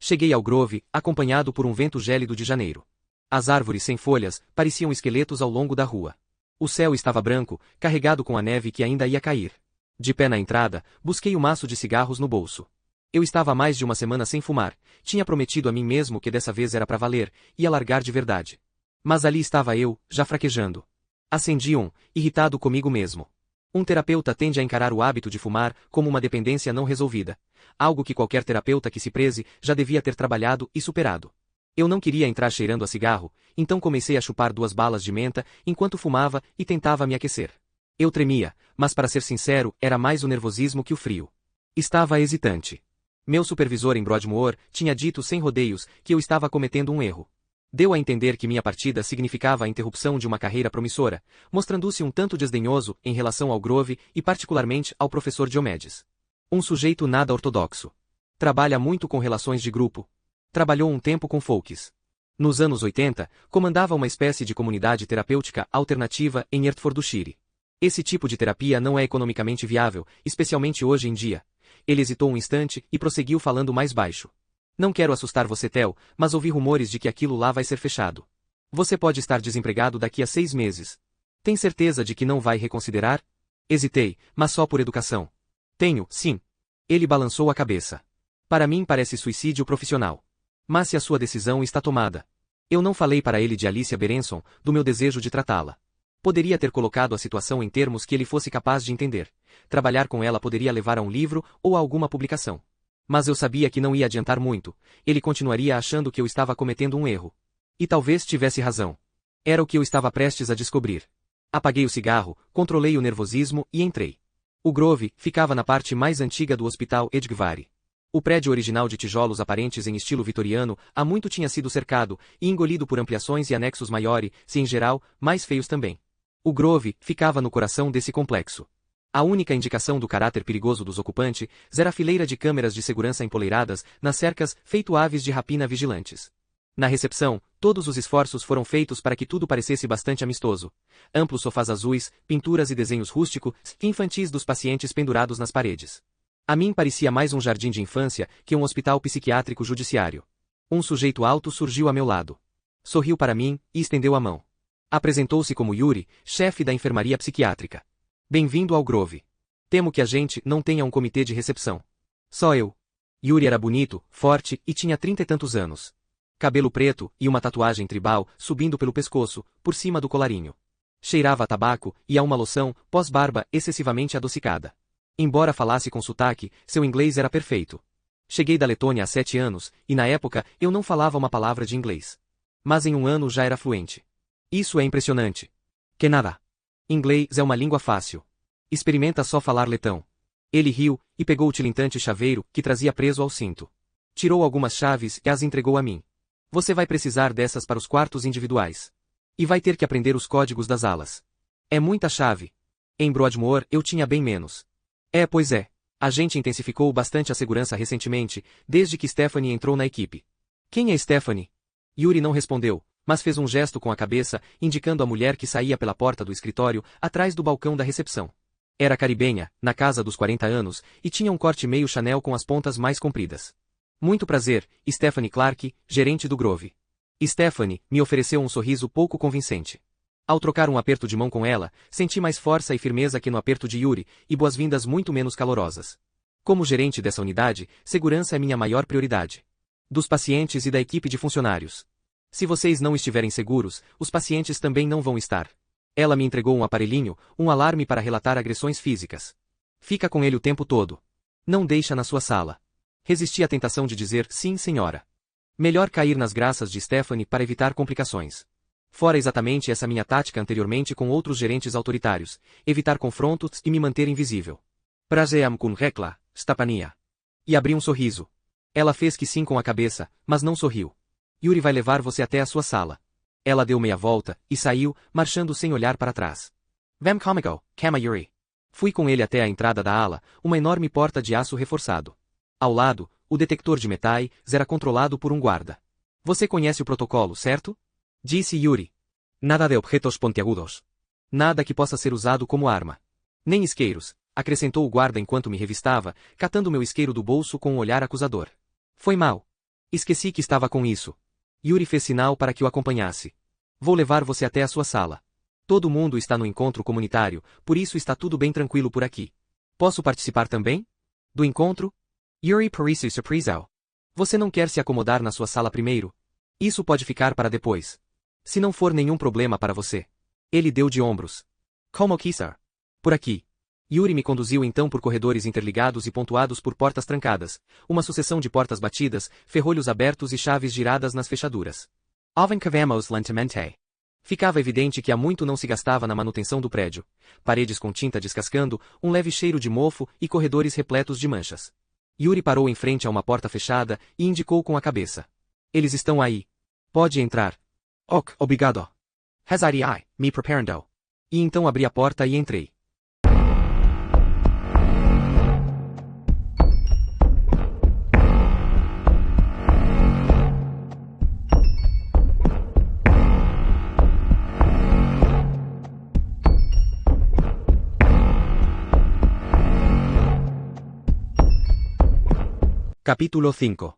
Cheguei ao Grove, acompanhado por um vento gélido de janeiro. As árvores sem folhas pareciam esqueletos ao longo da rua. O céu estava branco, carregado com a neve que ainda ia cair. De pé na entrada, busquei o maço de cigarros no bolso. Eu estava há mais de uma semana sem fumar, tinha prometido a mim mesmo que dessa vez era para valer, ia largar de verdade. Mas ali estava eu, já fraquejando. Acendi um, irritado comigo mesmo. Um terapeuta tende a encarar o hábito de fumar como uma dependência não resolvida. Algo que qualquer terapeuta que se preze já devia ter trabalhado e superado. Eu não queria entrar cheirando a cigarro, então comecei a chupar 2 balas de menta enquanto fumava e tentava me aquecer. Eu tremia, mas para ser sincero, era mais o nervosismo que o frio. Estava hesitante. Meu supervisor em Broadmoor tinha dito sem rodeios que eu estava cometendo um erro. Deu a entender que minha partida significava a interrupção de uma carreira promissora, mostrando-se um tanto desdenhoso em relação ao Grove e particularmente ao professor Diomedes. Um sujeito nada ortodoxo. Trabalha muito com relações de grupo. Trabalhou um tempo com Folks. Nos anos 80, comandava uma espécie de comunidade terapêutica alternativa em Hertfordshire. Esse tipo de terapia não é economicamente viável, especialmente hoje em dia. Ele hesitou um instante e prosseguiu falando mais baixo. Não quero assustar você, Theo, mas ouvi rumores de que aquilo lá vai ser fechado. Você pode estar desempregado daqui a 6 meses. Tem certeza de que não vai reconsiderar? Hesitei, mas só por educação. Tenho, sim. Ele balançou a cabeça. Para mim parece suicídio profissional. Mas se a sua decisão está tomada. Eu não falei para ele de Alicia Berenson, do meu desejo de tratá-la. Poderia ter colocado a situação em termos que ele fosse capaz de entender. Trabalhar com ela poderia levar a um livro ou a alguma publicação. Mas eu sabia que não ia adiantar muito, ele continuaria achando que eu estava cometendo um erro. E talvez tivesse razão. Era o que eu estava prestes a descobrir. Apaguei o cigarro, controlei o nervosismo e entrei. O Grove ficava na parte mais antiga do Hospital Edgware. O prédio original de tijolos aparentes em estilo vitoriano há muito tinha sido cercado e engolido por ampliações e anexos maiores, e em geral, mais feios também. O Grove ficava no coração desse complexo. A única indicação do caráter perigoso dos ocupantes era a fileira de câmeras de segurança empoleiradas nas cercas feito aves de rapina vigilantes. Na recepção, todos os esforços foram feitos para que tudo parecesse bastante amistoso. Amplos sofás azuis, pinturas e desenhos rústicos e infantis dos pacientes pendurados nas paredes. A mim parecia mais um jardim de infância que um hospital psiquiátrico judiciário. Um sujeito alto surgiu a meu lado. Sorriu para mim e estendeu a mão. Apresentou-se como Yuri, chefe da enfermaria psiquiátrica. Bem-vindo ao Grove. Temo que a gente não tenha um comitê de recepção. Só eu. Yuri era bonito, forte e tinha 30 e tantos anos. Cabelo preto e uma tatuagem tribal subindo pelo pescoço, por cima do colarinho. Cheirava a tabaco e a uma loção, pós-barba, excessivamente adocicada. Embora falasse com sotaque, seu inglês era perfeito. Cheguei da Letônia há 7 anos, e na época eu não falava uma palavra de inglês. Mas em um ano já era fluente. Isso é impressionante. Que nada. Inglês é uma língua fácil. Experimenta só falar letão. Ele riu e pegou o tilintante chaveiro que trazia preso ao cinto. Tirou algumas chaves e as entregou a mim. Você vai precisar dessas para os quartos individuais. E vai ter que aprender os códigos das alas. É muita chave. Em Broadmoor eu tinha bem menos. Pois é. A gente intensificou bastante a segurança recentemente, desde que Stephanie entrou na equipe. Quem é Stephanie? Yuri não respondeu, mas fez um gesto com a cabeça, indicando a mulher que saía pela porta do escritório, atrás do balcão da recepção. Era caribenha, na casa dos 40 anos, e tinha um corte meio Chanel com as pontas mais compridas. Muito prazer, Stephanie Clark, gerente do Grove. Stephanie me ofereceu um sorriso pouco convincente. Ao trocar um aperto de mão com ela, senti mais força e firmeza que no aperto de Yuri, e boas-vindas muito menos calorosas. Como gerente dessa unidade, segurança é minha maior prioridade. Dos pacientes e da equipe de funcionários. Se vocês não estiverem seguros, os pacientes também não vão estar. Ela me entregou um aparelhinho, um alarme para relatar agressões físicas. Fica com ele o tempo todo. Não deixa na sua sala. Resisti à tentação de dizer sim, senhora. Melhor cair nas graças de Stephanie para evitar complicações. Fora exatamente essa minha tática anteriormente com outros gerentes autoritários, evitar confrontos e me manter invisível. Prazeam kun rekla, Stapania. E abri um sorriso. Ela fez que sim com a cabeça, mas não sorriu. Yuri vai levar você até a sua sala. Ela deu meia volta e saiu, marchando sem olhar para trás. Vem comigo, Kama Yuri. Fui com ele até a entrada da ala, uma enorme porta de aço reforçado. Ao lado, o detector de metais era controlado por um guarda. Você conhece o protocolo, certo? Disse Yuri. Nada de objetos pontiagudos. Nada que possa ser usado como arma. Nem isqueiros, acrescentou o guarda enquanto me revistava, catando meu isqueiro do bolso com um olhar acusador. Foi mal. Esqueci que estava com isso. Yuri fez sinal para que o acompanhasse. Vou levar você até a sua sala. Todo mundo está no encontro comunitário, por isso está tudo bem tranquilo por aqui. Posso participar também? Do encontro? Yuri parece surpreso. Você não quer se acomodar na sua sala primeiro? Isso pode ficar para depois. Se não for nenhum problema para você. Ele deu de ombros. Como quiser. Por aqui. Yuri me conduziu então por corredores interligados e pontuados por portas trancadas, uma sucessão de portas batidas, ferrolhos abertos e chaves giradas nas fechaduras. Avançávamos lentamente. Ficava evidente que há muito não se gastava na manutenção do prédio. Paredes com tinta descascando, um leve cheiro de mofo e corredores repletos de manchas. Yuri parou em frente a uma porta fechada e indicou com a cabeça. Eles estão aí. Pode entrar. Ok, obrigado. Hazari me preparando. E então abri a porta e entrei. Capítulo 5.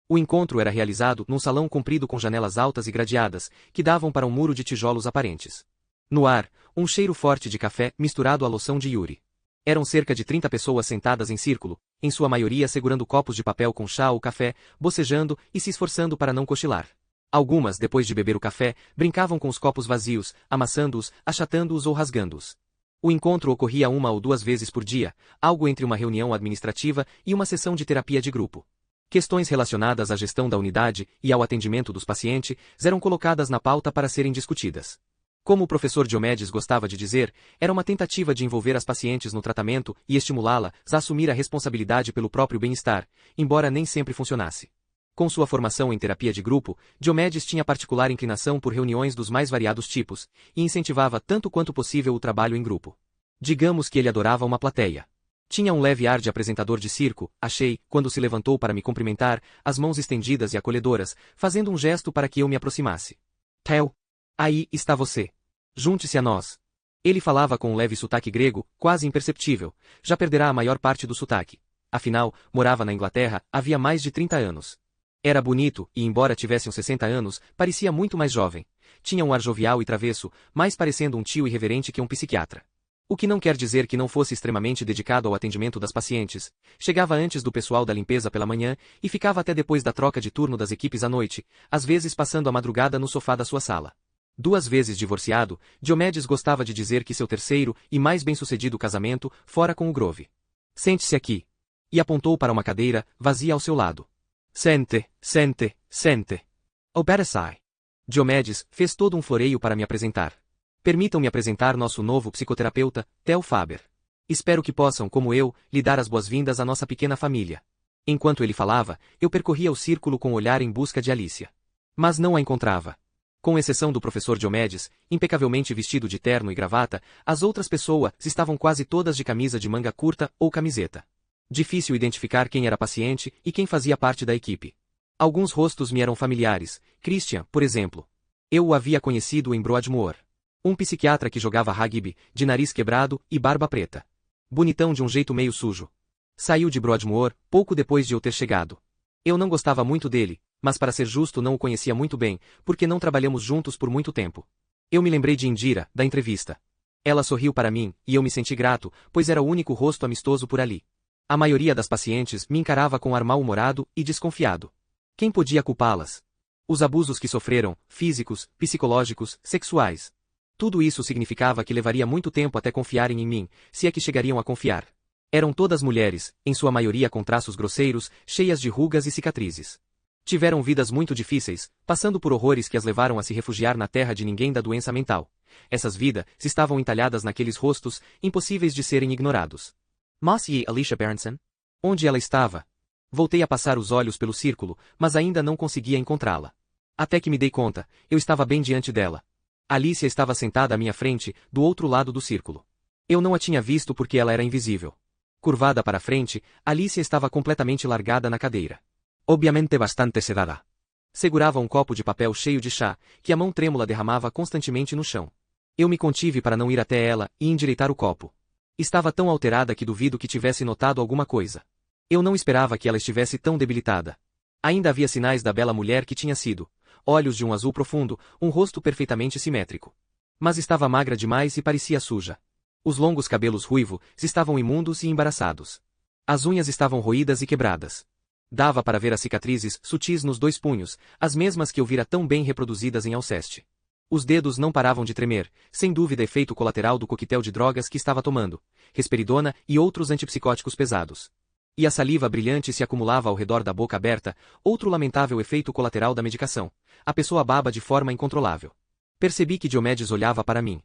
O encontro era realizado num salão comprido com janelas altas e gradeadas, que davam para um muro de tijolos aparentes. No ar, um cheiro forte de café misturado à loção de Yuri. Eram cerca de 30 pessoas sentadas em círculo, em sua maioria segurando copos de papel com chá ou café, bocejando e se esforçando para não cochilar. Algumas, depois de beber o café, brincavam com os copos vazios, amassando-os, achatando-os ou rasgando-os. O encontro ocorria 1 ou 2 vezes por dia, algo entre uma reunião administrativa e uma sessão de terapia de grupo. Questões relacionadas à gestão da unidade e ao atendimento dos pacientes eram colocadas na pauta para serem discutidas. Como o professor Diomedes gostava de dizer, era uma tentativa de envolver as pacientes no tratamento e estimulá-las a assumir a responsabilidade pelo próprio bem-estar, embora nem sempre funcionasse. Com sua formação em terapia de grupo, Diomedes tinha particular inclinação por reuniões dos mais variados tipos, e incentivava tanto quanto possível o trabalho em grupo. Digamos que ele adorava uma plateia. Tinha um leve ar de apresentador de circo, achei, quando se levantou para me cumprimentar, as mãos estendidas e acolhedoras, fazendo um gesto para que eu me aproximasse. Theo, aí está você. Junte-se a nós. Ele falava com um leve sotaque grego, quase imperceptível, já perderá a maior parte do sotaque. Afinal, morava na Inglaterra, havia mais de 30 anos. Era bonito, e embora tivesse uns 60 anos, parecia muito mais jovem. Tinha um ar jovial e travesso, mais parecendo um tio irreverente que um psiquiatra. O que não quer dizer que não fosse extremamente dedicado ao atendimento das pacientes. Chegava antes do pessoal da limpeza pela manhã, e ficava até depois da troca de turno das equipes à noite, às vezes passando a madrugada no sofá da sua sala. 2 vezes divorciado, Diomedes gostava de dizer que seu terceiro e mais bem-sucedido casamento fora com o Grove. Sente-se aqui. E apontou para uma cadeira, vazia ao seu lado. Sente, sente, sente. Obedecai. Diomedes fez todo um floreio para me apresentar. Permitam-me apresentar nosso novo psicoterapeuta, Theo Faber. Espero que possam, como eu, lhe dar as boas-vindas à nossa pequena família. Enquanto ele falava, eu percorria o círculo com o olhar em busca de Alicia. Mas não a encontrava. Com exceção do professor Diomedes, impecavelmente vestido de terno e gravata, as outras pessoas estavam quase todas de camisa de manga curta ou camiseta. Difícil identificar quem era paciente e quem fazia parte da equipe. Alguns rostos me eram familiares, Christian, por exemplo. Eu o havia conhecido em Broadmoor. Um psiquiatra que jogava rugby, de nariz quebrado e barba preta. Bonitão de um jeito meio sujo. Saiu de Broadmoor, pouco depois de eu ter chegado. Eu não gostava muito dele, mas para ser justo não o conhecia muito bem, porque não trabalhamos juntos por muito tempo. Eu me lembrei de Indira, da entrevista. Ela sorriu para mim, e eu me senti grato, pois era o único rosto amistoso por ali. A maioria das pacientes me encarava com ar mal-humorado e desconfiado. Quem podia culpá-las? Os abusos que sofreram, físicos, psicológicos, sexuais. Tudo isso significava que levaria muito tempo até confiarem em mim, se é que chegariam a confiar. Eram todas mulheres, em sua maioria com traços grosseiros, cheias de rugas e cicatrizes. Tiveram vidas muito difíceis, passando por horrores que as levaram a se refugiar na terra de ninguém da doença mental. Essas vidas estavam entalhadas naqueles rostos, impossíveis de serem ignorados. Mas e Alicia Berenson? Onde ela estava? Voltei a passar os olhos pelo círculo, mas ainda não conseguia encontrá-la. Até que me dei conta, eu estava bem diante dela. Alicia estava sentada à minha frente, do outro lado do círculo. Eu não a tinha visto porque ela era invisível. Curvada para a frente, Alicia estava completamente largada na cadeira. Obviamente bastante sedada. Segurava um copo de papel cheio de chá, que a mão trêmula derramava constantemente no chão. Eu me contive para não ir até ela e endireitar o copo. Estava tão alterada que duvido que tivesse notado alguma coisa. Eu não esperava que ela estivesse tão debilitada. Ainda havia sinais da bela mulher que tinha sido. Olhos de um azul profundo, um rosto perfeitamente simétrico. Mas estava magra demais e parecia suja. Os longos cabelos ruivos estavam imundos e embaraçados. As unhas estavam roídas e quebradas. Dava para ver as cicatrizes sutis nos 2 punhos, as mesmas que eu vira tão bem reproduzidas em Alceste. Os dedos não paravam de tremer, sem dúvida efeito colateral do coquetel de drogas que estava tomando, risperidona e outros antipsicóticos pesados. E a saliva brilhante se acumulava ao redor da boca aberta, outro lamentável efeito colateral da medicação. A pessoa baba de forma incontrolável. Percebi que Diomedes olhava para mim.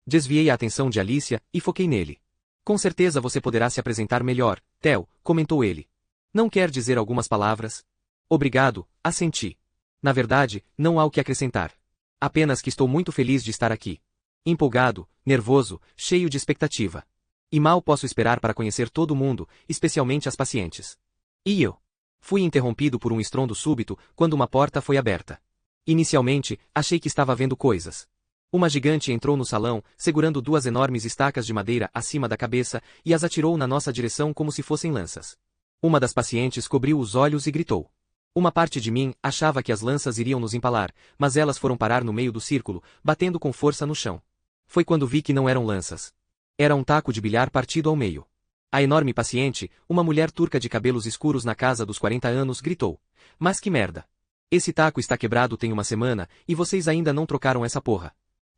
Desviei a atenção de Alicia e foquei nele. Com certeza você poderá se apresentar melhor, Theo, comentou ele. Não quer dizer algumas palavras? Obrigado, assenti. Na verdade, não há o que acrescentar. Apenas que estou muito feliz de estar aqui. Empolgado, nervoso, cheio de expectativa. E mal posso esperar para conhecer todo mundo, especialmente as pacientes. E eu? Fui interrompido por um estrondo súbito quando uma porta foi aberta. Inicialmente, achei que estava vendo coisas. Uma gigante entrou no salão, segurando duas enormes estacas de madeira acima da cabeça e as atirou na nossa direção como se fossem lanças. Uma das pacientes cobriu os olhos e gritou. Uma parte de mim achava que as lanças iriam nos empalar, mas elas foram parar no meio do círculo, batendo com força no chão. Foi quando vi que não eram lanças. Era um taco de bilhar partido ao meio. A enorme paciente, uma mulher turca de cabelos escuros na casa dos 40 anos, gritou. Mas que merda! Esse taco está quebrado tem uma semana, e vocês ainda não trocaram essa porra.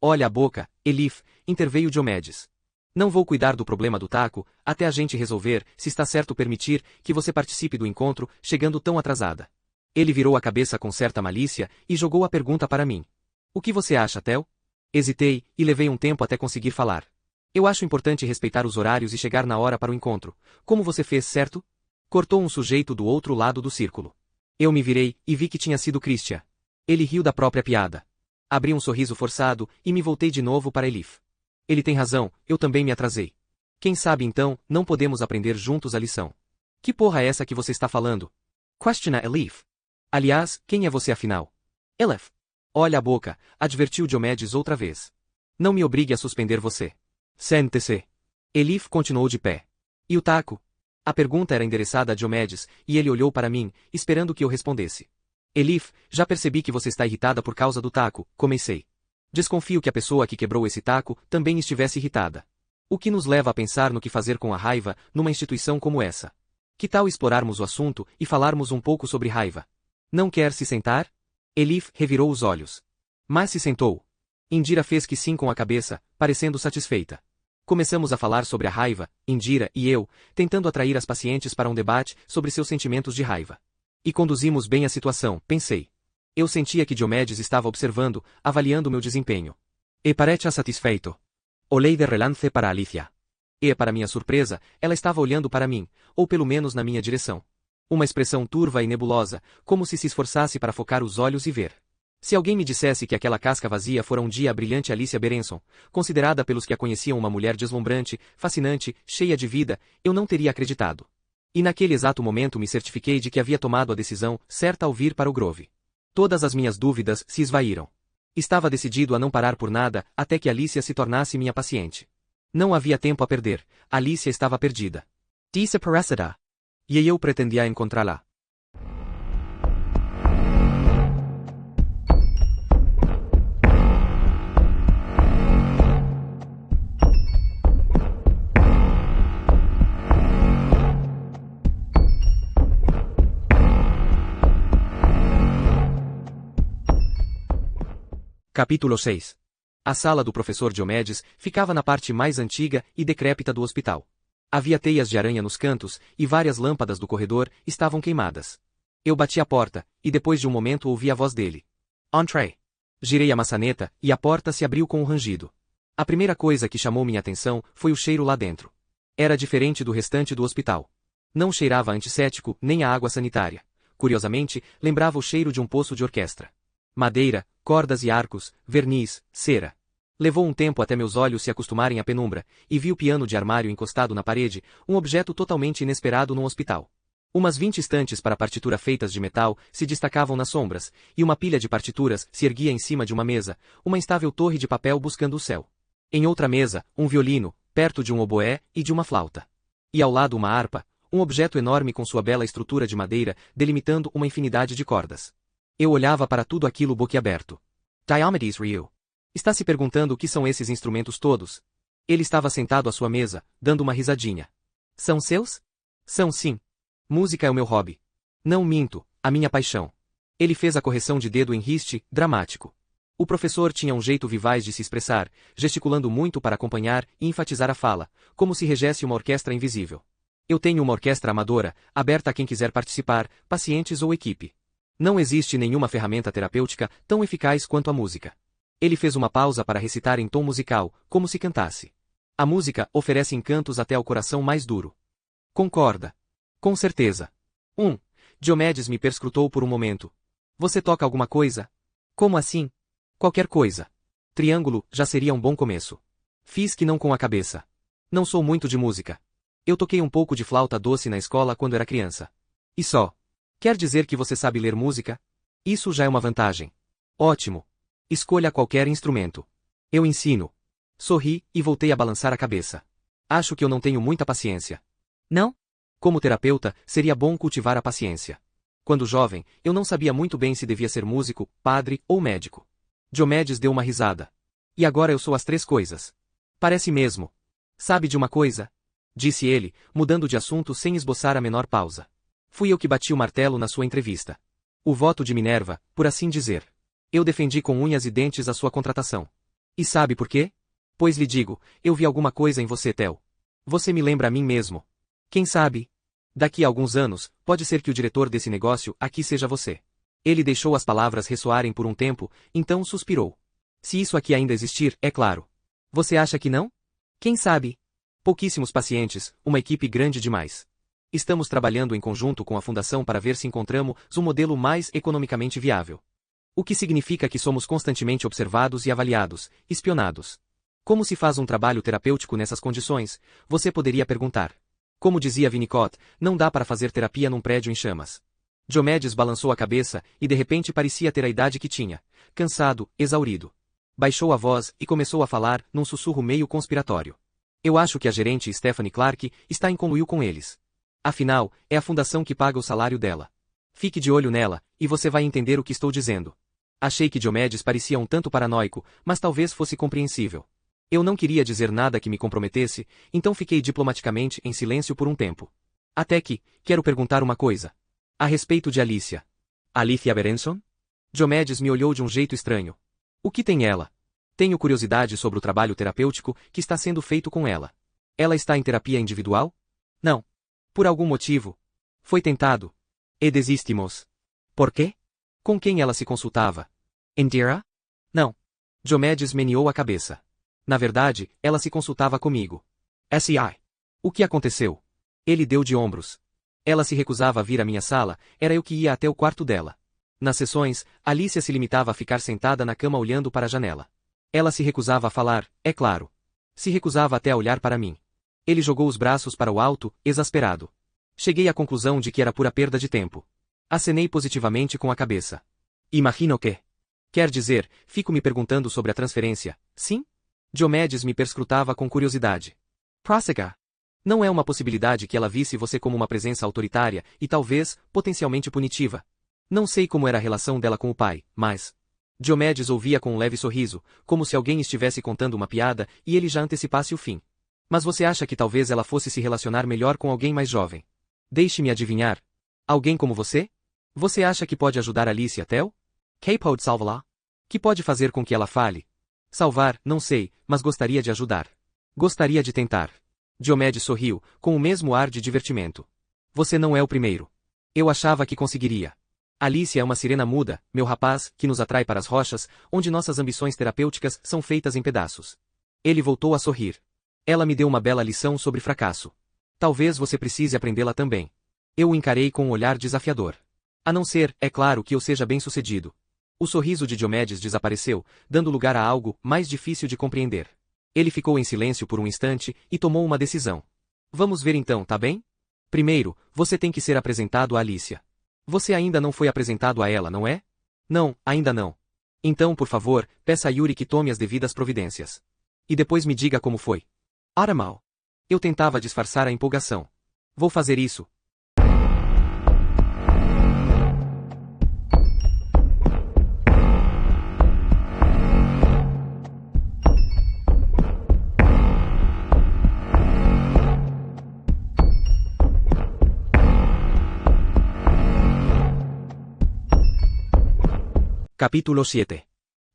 Olha a boca, Elif, interveio Diomedes. Não vou cuidar do problema do taco, até a gente resolver, se está certo permitir, que você participe do encontro, chegando tão atrasada. Ele virou a cabeça com certa malícia, e jogou a pergunta para mim. O que você acha, Theo? Hesitei, e levei um tempo até conseguir falar. Eu acho importante respeitar os horários e chegar na hora para o encontro. Como você fez, certo? Cortou um sujeito do outro lado do círculo. Eu me virei, e vi que tinha sido Christian. Ele riu da própria piada. Abri um sorriso forçado, e me voltei de novo para Elif. Ele tem razão, eu também me atrasei. Quem sabe então, não podemos aprender juntos a lição. Que porra é essa que você está falando? Questiona Elif. Aliás, quem é você afinal? Elif. Olha a boca, advertiu Diomedes outra vez. Não me obrigue a suspender você. Sente-se. Elif continuou de pé. E o taco? A pergunta era endereçada a Diomedes, e ele olhou para mim, esperando que eu respondesse. Elif, já percebi que você está irritada por causa do taco, comecei. Desconfio que a pessoa que quebrou esse taco também estivesse irritada. O que nos leva a pensar no que fazer com a raiva, numa instituição como essa? Que tal explorarmos o assunto e falarmos um pouco sobre raiva? Não quer se sentar? Elif revirou os olhos. Mas se sentou. Indira fez que sim com a cabeça, parecendo satisfeita. Começamos a falar sobre a raiva, Indira e eu, tentando atrair as pacientes para um debate sobre seus sentimentos de raiva. E conduzimos bem a situação, pensei. Eu sentia que Diomedes estava observando, avaliando meu desempenho. E parece satisfeito. Olhei de relance para Alicia. E, para minha surpresa, ela estava olhando para mim, ou pelo menos na minha direção. Uma expressão turva e nebulosa, como se esforçasse para focar os olhos e ver. Se alguém me dissesse que aquela casca vazia fora um dia a brilhante Alicia Berenson, considerada pelos que a conheciam uma mulher deslumbrante, fascinante, cheia de vida, eu não teria acreditado. E naquele exato momento me certifiquei de que havia tomado a decisão certa ao vir para o Grove. Todas as minhas dúvidas se esvaíram. Estava decidido a não parar por nada até que Alicia se tornasse minha paciente. Não havia tempo a perder, Alicia estava perdida. Desaparecida. E eu pretendia encontrá-la. Capítulo 6. A sala do professor Diomedes ficava na parte mais antiga e decrépita do hospital. Havia teias de aranha nos cantos, e várias lâmpadas do corredor estavam queimadas. Eu bati a porta, e depois de um momento ouvi a voz dele. Entrez. Girei a maçaneta, e a porta se abriu com um rangido. A primeira coisa que chamou minha atenção foi o cheiro lá dentro. Era diferente do restante do hospital. Não cheirava a antisséptico, nem a água sanitária. Curiosamente, lembrava o cheiro de um poço de orquestra. Madeira, cordas e arcos, verniz, cera. Levou um tempo até meus olhos se acostumarem à penumbra, e vi o piano de armário encostado na parede, um objeto totalmente inesperado num hospital. Umas 20 estantes para partitura feitas de metal se destacavam nas sombras, e uma pilha de partituras se erguia em cima de uma mesa, uma instável torre de papel buscando o céu. Em outra mesa, um violino, perto de um oboé e de uma flauta. E ao lado uma harpa, um objeto enorme com sua bela estrutura de madeira, delimitando uma infinidade de cordas. Eu olhava para tudo aquilo boquiaberto. Diomedes riu. Está se perguntando o que são esses instrumentos todos? Ele estava sentado à sua mesa, dando uma risadinha. São seus? São sim. Música é o meu hobby. Não minto, a minha paixão. Ele fez a correção de dedo em riste, dramático. O professor tinha um jeito vivaz de se expressar, gesticulando muito para acompanhar e enfatizar a fala, como se regesse uma orquestra invisível. Eu tenho uma orquestra amadora, aberta a quem quiser participar, pacientes ou equipe. Não existe nenhuma ferramenta terapêutica tão eficaz quanto a música. Ele fez uma pausa para recitar em tom musical, como se cantasse. A música oferece encantos até ao coração mais duro. Concorda? Com certeza. Diomedes me perscrutou por um momento. Você toca alguma coisa? Como assim? Qualquer coisa. Triângulo já seria um bom começo. Fiz que não com a cabeça. Não sou muito de música. Eu toquei um pouco de flauta doce na escola quando era criança. E só. Quer dizer que você sabe ler música? Isso já é uma vantagem. Ótimo. Escolha qualquer instrumento. Eu ensino. Sorri e voltei a balançar a cabeça. Acho que eu não tenho muita paciência. Não? Como terapeuta, seria bom cultivar a paciência. Quando jovem, eu não sabia muito bem se devia ser músico, padre ou médico. Diomedes deu uma risada. E agora eu sou as três coisas. Parece mesmo. Sabe de uma coisa? Disse ele, mudando de assunto sem esboçar a menor pausa. Fui eu que bati o martelo na sua entrevista. O voto de Minerva, por assim dizer. Eu defendi com unhas e dentes a sua contratação. E sabe por quê? Pois lhe digo, eu vi alguma coisa em você, Theo. Você me lembra a mim mesmo. Quem sabe? Daqui a alguns anos, pode ser que o diretor desse negócio aqui seja você. Ele deixou as palavras ressoarem por um tempo, então suspirou. Se isso aqui ainda existir, é claro. Você acha que não? Quem sabe? Pouquíssimos pacientes, uma equipe grande demais. Estamos trabalhando em conjunto com a Fundação para ver se encontramos um modelo mais economicamente viável. O que significa que somos constantemente observados e avaliados, espionados. Como se faz um trabalho terapêutico nessas condições? Você poderia perguntar. Como dizia Winnicott, não dá para fazer terapia num prédio em chamas. Diomedes balançou a cabeça e de repente parecia ter a idade que tinha. Cansado, exaurido. Baixou a voz e começou a falar num sussurro meio conspiratório. Eu acho que a gerente Stephanie Clark está em conluio com eles. Afinal, é a fundação que paga o salário dela. Fique de olho nela, e você vai entender o que estou dizendo. Achei que Diomedes parecia um tanto paranoico, mas talvez fosse compreensível. Eu não queria dizer nada que me comprometesse, então fiquei diplomaticamente em silêncio por um tempo. Até que, quero perguntar uma coisa. A respeito de Alicia. Alicia Berenson? Diomedes me olhou de um jeito estranho. O que tem ela? Tenho curiosidade sobre o trabalho terapêutico que está sendo feito com ela. Ela está em terapia individual? Não. Por algum motivo. Foi tentado. E desistimos. Por quê? Com quem ela se consultava? Indira? Não. Diomedes meneou a cabeça. Na verdade, ela se consultava comigo. S.I. O que aconteceu? Ele deu de ombros. Ela se recusava a vir à minha sala, era eu que ia até o quarto dela. Nas sessões, Alicia se limitava a ficar sentada na cama olhando para a janela. Ela se recusava a falar, é claro. Se recusava até a olhar para mim. Ele jogou os braços para o alto, exasperado. Cheguei à conclusão de que era pura perda de tempo. Acenei positivamente com a cabeça. Imagino que. Quer dizer, fico me perguntando sobre a transferência, sim? Diomedes me perscrutava com curiosidade. Próssega. Não é uma possibilidade que ela visse você como uma presença autoritária e talvez, potencialmente punitiva. Não sei como era a relação dela com o pai, mas... Diomedes ouvia com um leve sorriso, como se alguém estivesse contando uma piada e ele já antecipasse o fim. Mas você acha que talvez ela fosse se relacionar melhor com alguém mais jovem? Deixe-me adivinhar. Alguém como você? Você acha que pode ajudar Alicia, Theo? Que pode salvá-la? Que pode fazer com que ela fale? Salvar, não sei, mas gostaria de ajudar. Gostaria de tentar. Diomedes sorriu, com o mesmo ar de divertimento. Você não é o primeiro. Eu achava que conseguiria. Alicia é uma sirena muda, meu rapaz, que nos atrai para as rochas, onde nossas ambições terapêuticas são feitas em pedaços. Ele voltou a sorrir. Ela me deu uma bela lição sobre fracasso. Talvez você precise aprendê-la também. Eu o encarei com um olhar desafiador. A não ser, é claro, que eu seja bem-sucedido. O sorriso de Diomedes desapareceu, dando lugar a algo mais difícil de compreender. Ele ficou em silêncio por um instante e tomou uma decisão. Vamos ver então, tá bem? Primeiro, você tem que ser apresentado a Alicia. Você ainda não foi apresentado a ela, não é? Não, ainda não. Então, por favor, peça a Yuri que tome as devidas providências. E depois me diga como foi. Ora mal. Eu tentava disfarçar a empolgação. Vou fazer isso. Capítulo 7.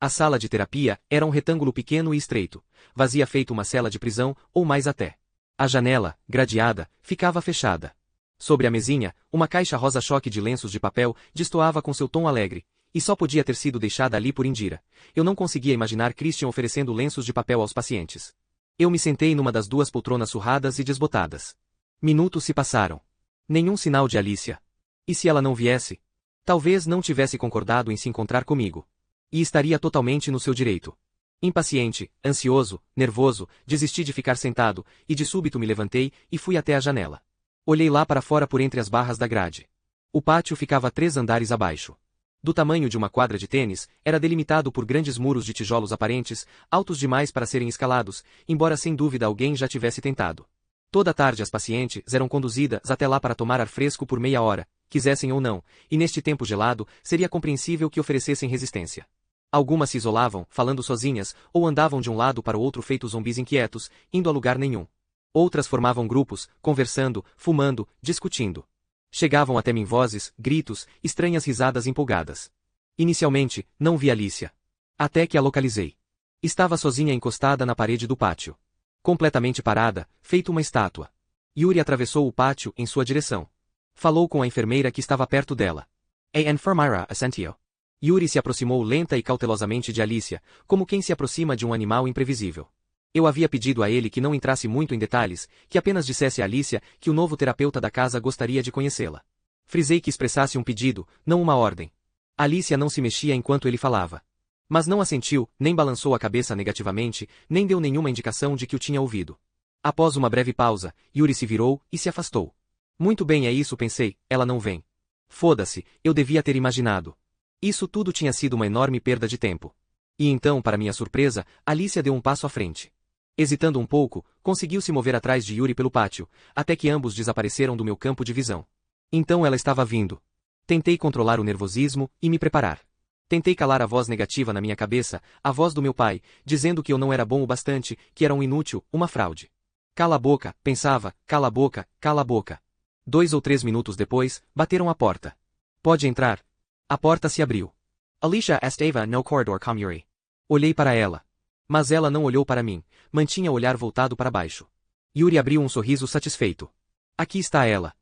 A sala de terapia era um retângulo pequeno e estreito, vazia feito uma cela de prisão, ou mais até. A janela, gradeada, ficava fechada. Sobre a mesinha, uma caixa rosa-choque de lenços de papel destoava com seu tom alegre, e só podia ter sido deixada ali por Indira. Eu não conseguia imaginar Christian oferecendo lenços de papel aos pacientes. Eu me sentei numa das duas poltronas surradas e desbotadas. Minutos se passaram. Nenhum sinal de Alicia. E se ela não viesse? Talvez não tivesse concordado em se encontrar comigo. E estaria totalmente no seu direito. Impaciente, ansioso, nervoso, desisti de ficar sentado, e de súbito me levantei e fui até a janela. Olhei lá para fora por entre as barras da grade. O pátio ficava 3 andares abaixo. Do tamanho de uma quadra de tênis, era delimitado por grandes muros de tijolos aparentes, altos demais para serem escalados, embora sem dúvida alguém já tivesse tentado. Toda tarde as pacientes eram conduzidas até lá para tomar ar fresco por meia hora, quisessem ou não, e neste tempo gelado, seria compreensível que oferecessem resistência. Algumas se isolavam, falando sozinhas, ou andavam de um lado para o outro feitos zumbis inquietos, indo a lugar nenhum. Outras formavam grupos, conversando, fumando, discutindo. Chegavam até mim vozes, gritos, estranhas risadas empolgadas. Inicialmente, não vi Alicia. Até que a localizei. Estava sozinha encostada na parede do pátio. Completamente parada, feito uma estátua. Yuri atravessou o pátio em sua direção. Falou com a enfermeira que estava perto dela. A enfermeira assentiu. Yuri se aproximou lenta e cautelosamente de Alicia, como quem se aproxima de um animal imprevisível. Eu havia pedido a ele que não entrasse muito em detalhes, que apenas dissesse a Alicia que o novo terapeuta da casa gostaria de conhecê-la. Frisei que expressasse um pedido, não uma ordem. Alicia não se mexia enquanto ele falava. Mas não assentiu, nem balançou a cabeça negativamente, nem deu nenhuma indicação de que o tinha ouvido. Após uma breve pausa, Yuri se virou e se afastou. Muito bem, é isso, pensei, ela não vem. Foda-se, eu devia ter imaginado. Isso tudo tinha sido uma enorme perda de tempo. E então, para minha surpresa, Alicia deu um passo à frente. Hesitando um pouco, conseguiu se mover atrás de Yuri pelo pátio, até que ambos desapareceram do meu campo de visão. Então ela estava vindo. Tentei controlar o nervosismo e me preparar. Tentei calar a voz negativa na minha cabeça, a voz do meu pai, dizendo que eu não era bom o bastante, que era um inútil, uma fraude. Cala a boca, pensava, cala a boca, cala a boca. 2 ou 3 minutos depois, bateram à porta. Pode entrar. A porta se abriu. Alicia estava no corredor com Yuri. Olhei para ela. Mas ela não olhou para mim, mantinha o olhar voltado para baixo. Yuri abriu um sorriso satisfeito. Aqui está ela.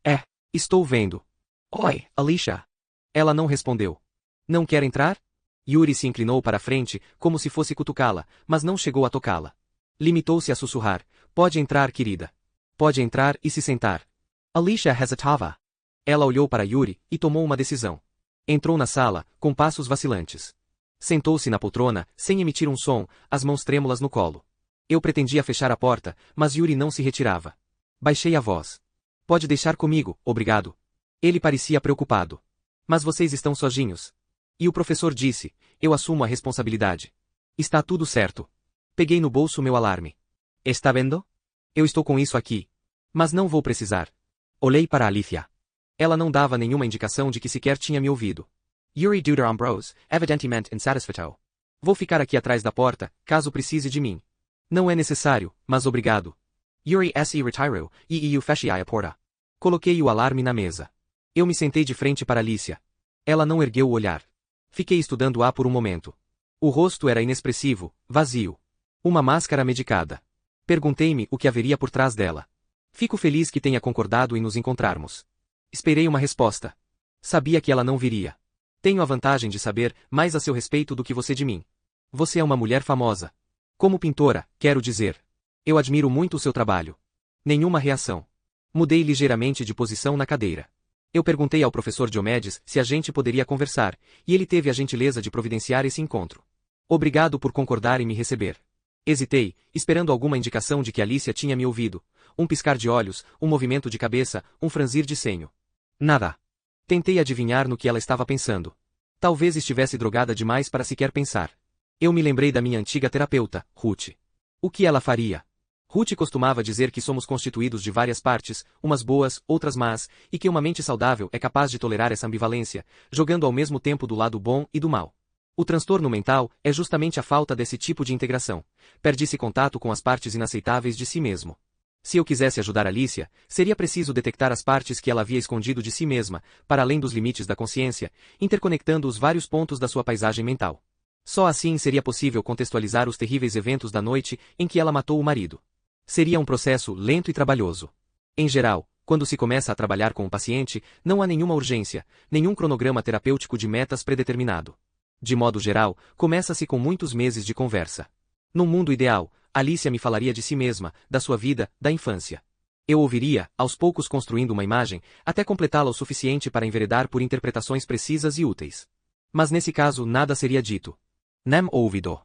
É, estou vendo. Oi, Alicia. Ela não respondeu. Não quer entrar? Yuri se inclinou para a frente, como se fosse cutucá-la, mas não chegou a tocá-la. Limitou-se a sussurrar. Pode entrar, querida. Pode entrar e se sentar. Alicia hesitava. Ela olhou para Yuri e tomou uma decisão. Entrou na sala, com passos vacilantes. Sentou-se na poltrona, sem emitir um som, as mãos trêmulas no colo. Eu pretendia fechar a porta, mas Yuri não se retirava. Baixei a voz. Pode deixar comigo, obrigado. Ele parecia preocupado. Mas vocês estão sozinhos. E o professor disse, eu assumo a responsabilidade. Está tudo certo. Peguei no bolso meu alarme. Está vendo? Eu estou com isso aqui. Mas não vou precisar. Olhei para Alicia. Ela não dava nenhuma indicação de que sequer tinha me ouvido. Yuri Duder Ambrose, evidentemente insatisfeito. Vou ficar aqui atrás da porta, caso precise de mim. Não é necessário, mas obrigado. Yuri se retirou, e eu fechei a porta. Coloquei o alarme na mesa. Eu me sentei de frente para Alicia. Ela não ergueu o olhar. Fiquei estudando-a por um momento. O rosto era inexpressivo, vazio. Uma máscara medicada. Perguntei-me o que haveria por trás dela. Fico feliz que tenha concordado em nos encontrarmos. Esperei uma resposta. Sabia que ela não viria. Tenho a vantagem de saber mais a seu respeito do que você de mim. Você é uma mulher famosa. Como pintora, quero dizer. Eu admiro muito o seu trabalho. Nenhuma reação. Mudei ligeiramente de posição na cadeira. Eu perguntei ao professor Diomedes se a gente poderia conversar, e ele teve a gentileza de providenciar esse encontro. Obrigado por concordar em me receber. Hesitei, esperando alguma indicação de que Alicia tinha me ouvido. Um piscar de olhos, um movimento de cabeça, um franzir de senho. Nada. Tentei adivinhar no que ela estava pensando. Talvez estivesse drogada demais para sequer pensar. Eu me lembrei da minha antiga terapeuta, Ruth. O que ela faria? Ruth costumava dizer que somos constituídos de várias partes, umas boas, outras más, e que uma mente saudável é capaz de tolerar essa ambivalência, jogando ao mesmo tempo do lado bom e do mal. O transtorno mental é justamente a falta desse tipo de integração. Perde-se contato com as partes inaceitáveis de si mesmo. Se eu quisesse ajudar Alicia, seria preciso detectar as partes que ela havia escondido de si mesma, para além dos limites da consciência, interconectando os vários pontos da sua paisagem mental. Só assim seria possível contextualizar os terríveis eventos da noite em que ela matou o marido. Seria um processo lento e trabalhoso. Em geral, quando se começa a trabalhar com um paciente, não há nenhuma urgência, nenhum cronograma terapêutico de metas predeterminado. De modo geral, começa-se com muitos meses de conversa. Num mundo ideal, Alicia me falaria de si mesma, da sua vida, da infância. Eu ouviria, aos poucos construindo uma imagem, até completá-la o suficiente para enveredar por interpretações precisas e úteis. Mas nesse caso nada seria dito. Nem ouvido.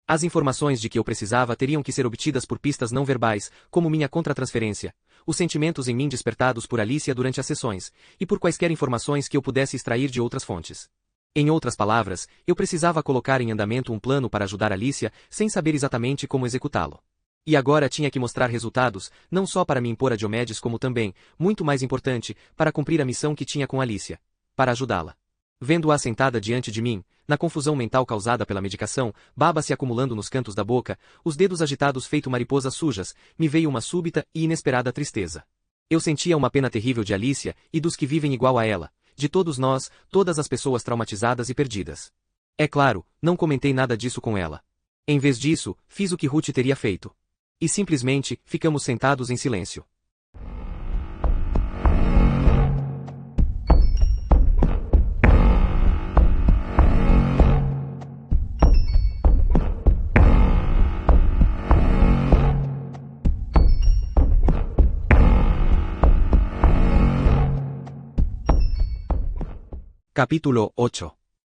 As informações de que eu precisava teriam que ser obtidas por pistas não verbais, como minha contratransferência, os sentimentos em mim despertados por Alicia durante as sessões, e por quaisquer informações que eu pudesse extrair de outras fontes. Em outras palavras, eu precisava colocar em andamento um plano para ajudar Alicia, sem saber exatamente como executá-lo. E agora tinha que mostrar resultados, não só para me impor a Diomedes como também, muito mais importante, para cumprir a missão que tinha com Alicia. Para ajudá-la. Vendo-a sentada diante de mim, na confusão mental causada pela medicação, baba se acumulando nos cantos da boca, os dedos agitados feito mariposas sujas, me veio uma súbita e inesperada tristeza. Eu sentia uma pena terrível de Alicia e dos que vivem igual a ela, de todos nós, todas as pessoas traumatizadas e perdidas. É claro, não comentei nada disso com ela. Em vez disso, fiz o que Ruth teria feito. E simplesmente, ficamos sentados em silêncio. Capítulo 8.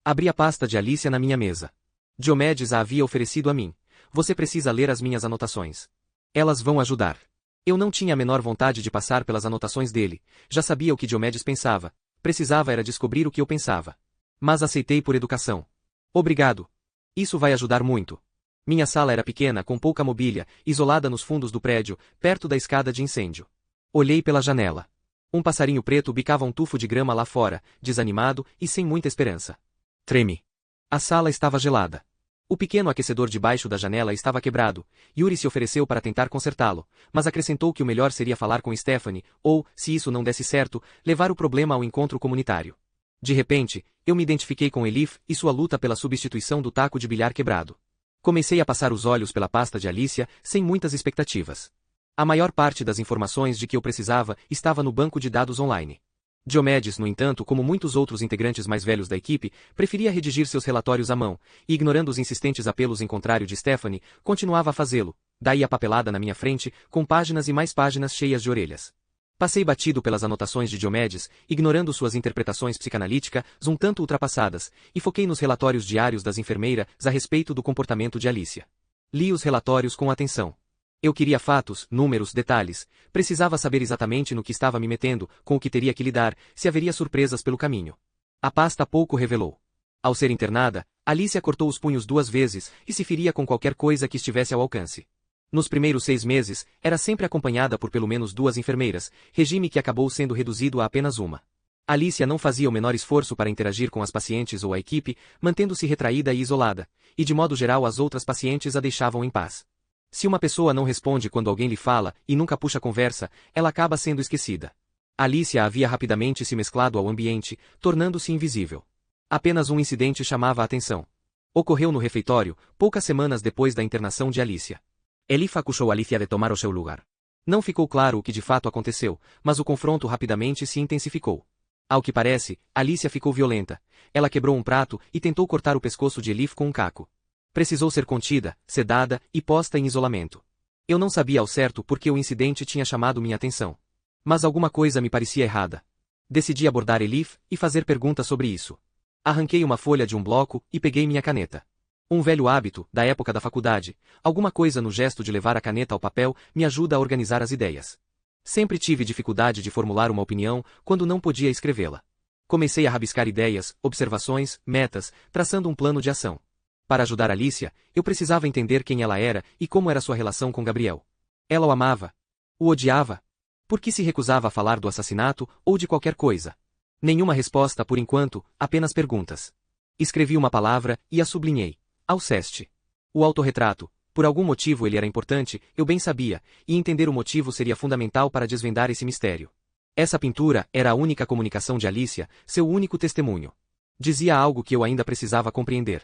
Abri a pasta de Alicia na minha mesa. Diomedes a havia oferecido a mim. Você precisa ler as minhas anotações. Elas vão ajudar. Eu não tinha a menor vontade de passar pelas anotações dele. Já sabia o que Diomedes pensava. Precisava era descobrir o que eu pensava. Mas aceitei por educação. Obrigado. Isso vai ajudar muito. Minha sala era pequena, com pouca mobília, isolada nos fundos do prédio, perto da escada de incêndio. Olhei pela janela. Um passarinho preto bicava um tufo de grama lá fora, desanimado e sem muita esperança. Treme. A sala estava gelada. O pequeno aquecedor debaixo da janela estava quebrado. Yuri se ofereceu para tentar consertá-lo, mas acrescentou que o melhor seria falar com Stephanie, ou, se isso não desse certo, levar o problema ao encontro comunitário. De repente, eu me identifiquei com Elif e sua luta pela substituição do taco de bilhar quebrado. Comecei a passar os olhos pela pasta de Alicia, sem muitas expectativas. A maior parte das informações de que eu precisava estava no banco de dados online. Diomedes, no entanto, como muitos outros integrantes mais velhos da equipe, preferia redigir seus relatórios à mão, e ignorando os insistentes apelos em contrário de Stephanie, continuava a fazê-lo, daí a papelada na minha frente, com páginas e mais páginas cheias de orelhas. Passei batido pelas anotações de Diomedes, ignorando suas interpretações psicanalíticas, um tanto ultrapassadas, e foquei nos relatórios diários das enfermeiras a respeito do comportamento de Alicia. Li os relatórios com atenção. Eu queria fatos, números, detalhes. Precisava saber exatamente no que estava me metendo, com o que teria que lidar, se haveria surpresas pelo caminho. A pasta pouco revelou. Ao ser internada, Alicia cortou os punhos 2 vezes e se feria com qualquer coisa que estivesse ao alcance. Nos primeiros 6 meses, era sempre acompanhada por pelo menos 2 enfermeiras, regime que acabou sendo reduzido a apenas uma. Alicia não fazia o menor esforço para interagir com as pacientes ou a equipe, mantendo-se retraída e isolada, e de modo geral as outras pacientes a deixavam em paz. Se uma pessoa não responde quando alguém lhe fala e nunca puxa conversa, ela acaba sendo esquecida. Alicia havia rapidamente se mesclado ao ambiente, tornando-se invisível. Apenas um incidente chamava a atenção. Ocorreu no refeitório, poucas semanas depois da internação de Alicia. Elif acusou Alicia de tomar o seu lugar. Não ficou claro o que de fato aconteceu, mas o confronto rapidamente se intensificou. Ao que parece, Alicia ficou violenta. Ela quebrou um prato e tentou cortar o pescoço de Elif com um caco. Precisou ser contida, sedada e posta em isolamento. Eu não sabia ao certo por que o incidente tinha chamado minha atenção. Mas alguma coisa me parecia errada. Decidi abordar Elif e fazer perguntas sobre isso. Arranquei uma folha de um bloco e peguei minha caneta. Um velho hábito, da época da faculdade, alguma coisa no gesto de levar a caneta ao papel me ajuda a organizar as ideias. Sempre tive dificuldade de formular uma opinião quando não podia escrevê-la. Comecei a rabiscar ideias, observações, metas, traçando um plano de ação. Para ajudar Alicia, eu precisava entender quem ela era e como era sua relação com Gabriel. Ela o amava? O odiava? Por que se recusava a falar do assassinato ou de qualquer coisa? Nenhuma resposta por enquanto, apenas perguntas. Escrevi uma palavra e a sublinhei. Alceste. O autorretrato. Por algum motivo ele era importante, eu bem sabia, e entender o motivo seria fundamental para desvendar esse mistério. Essa pintura era a única comunicação de Alicia, seu único testemunho. Dizia algo que eu ainda precisava compreender.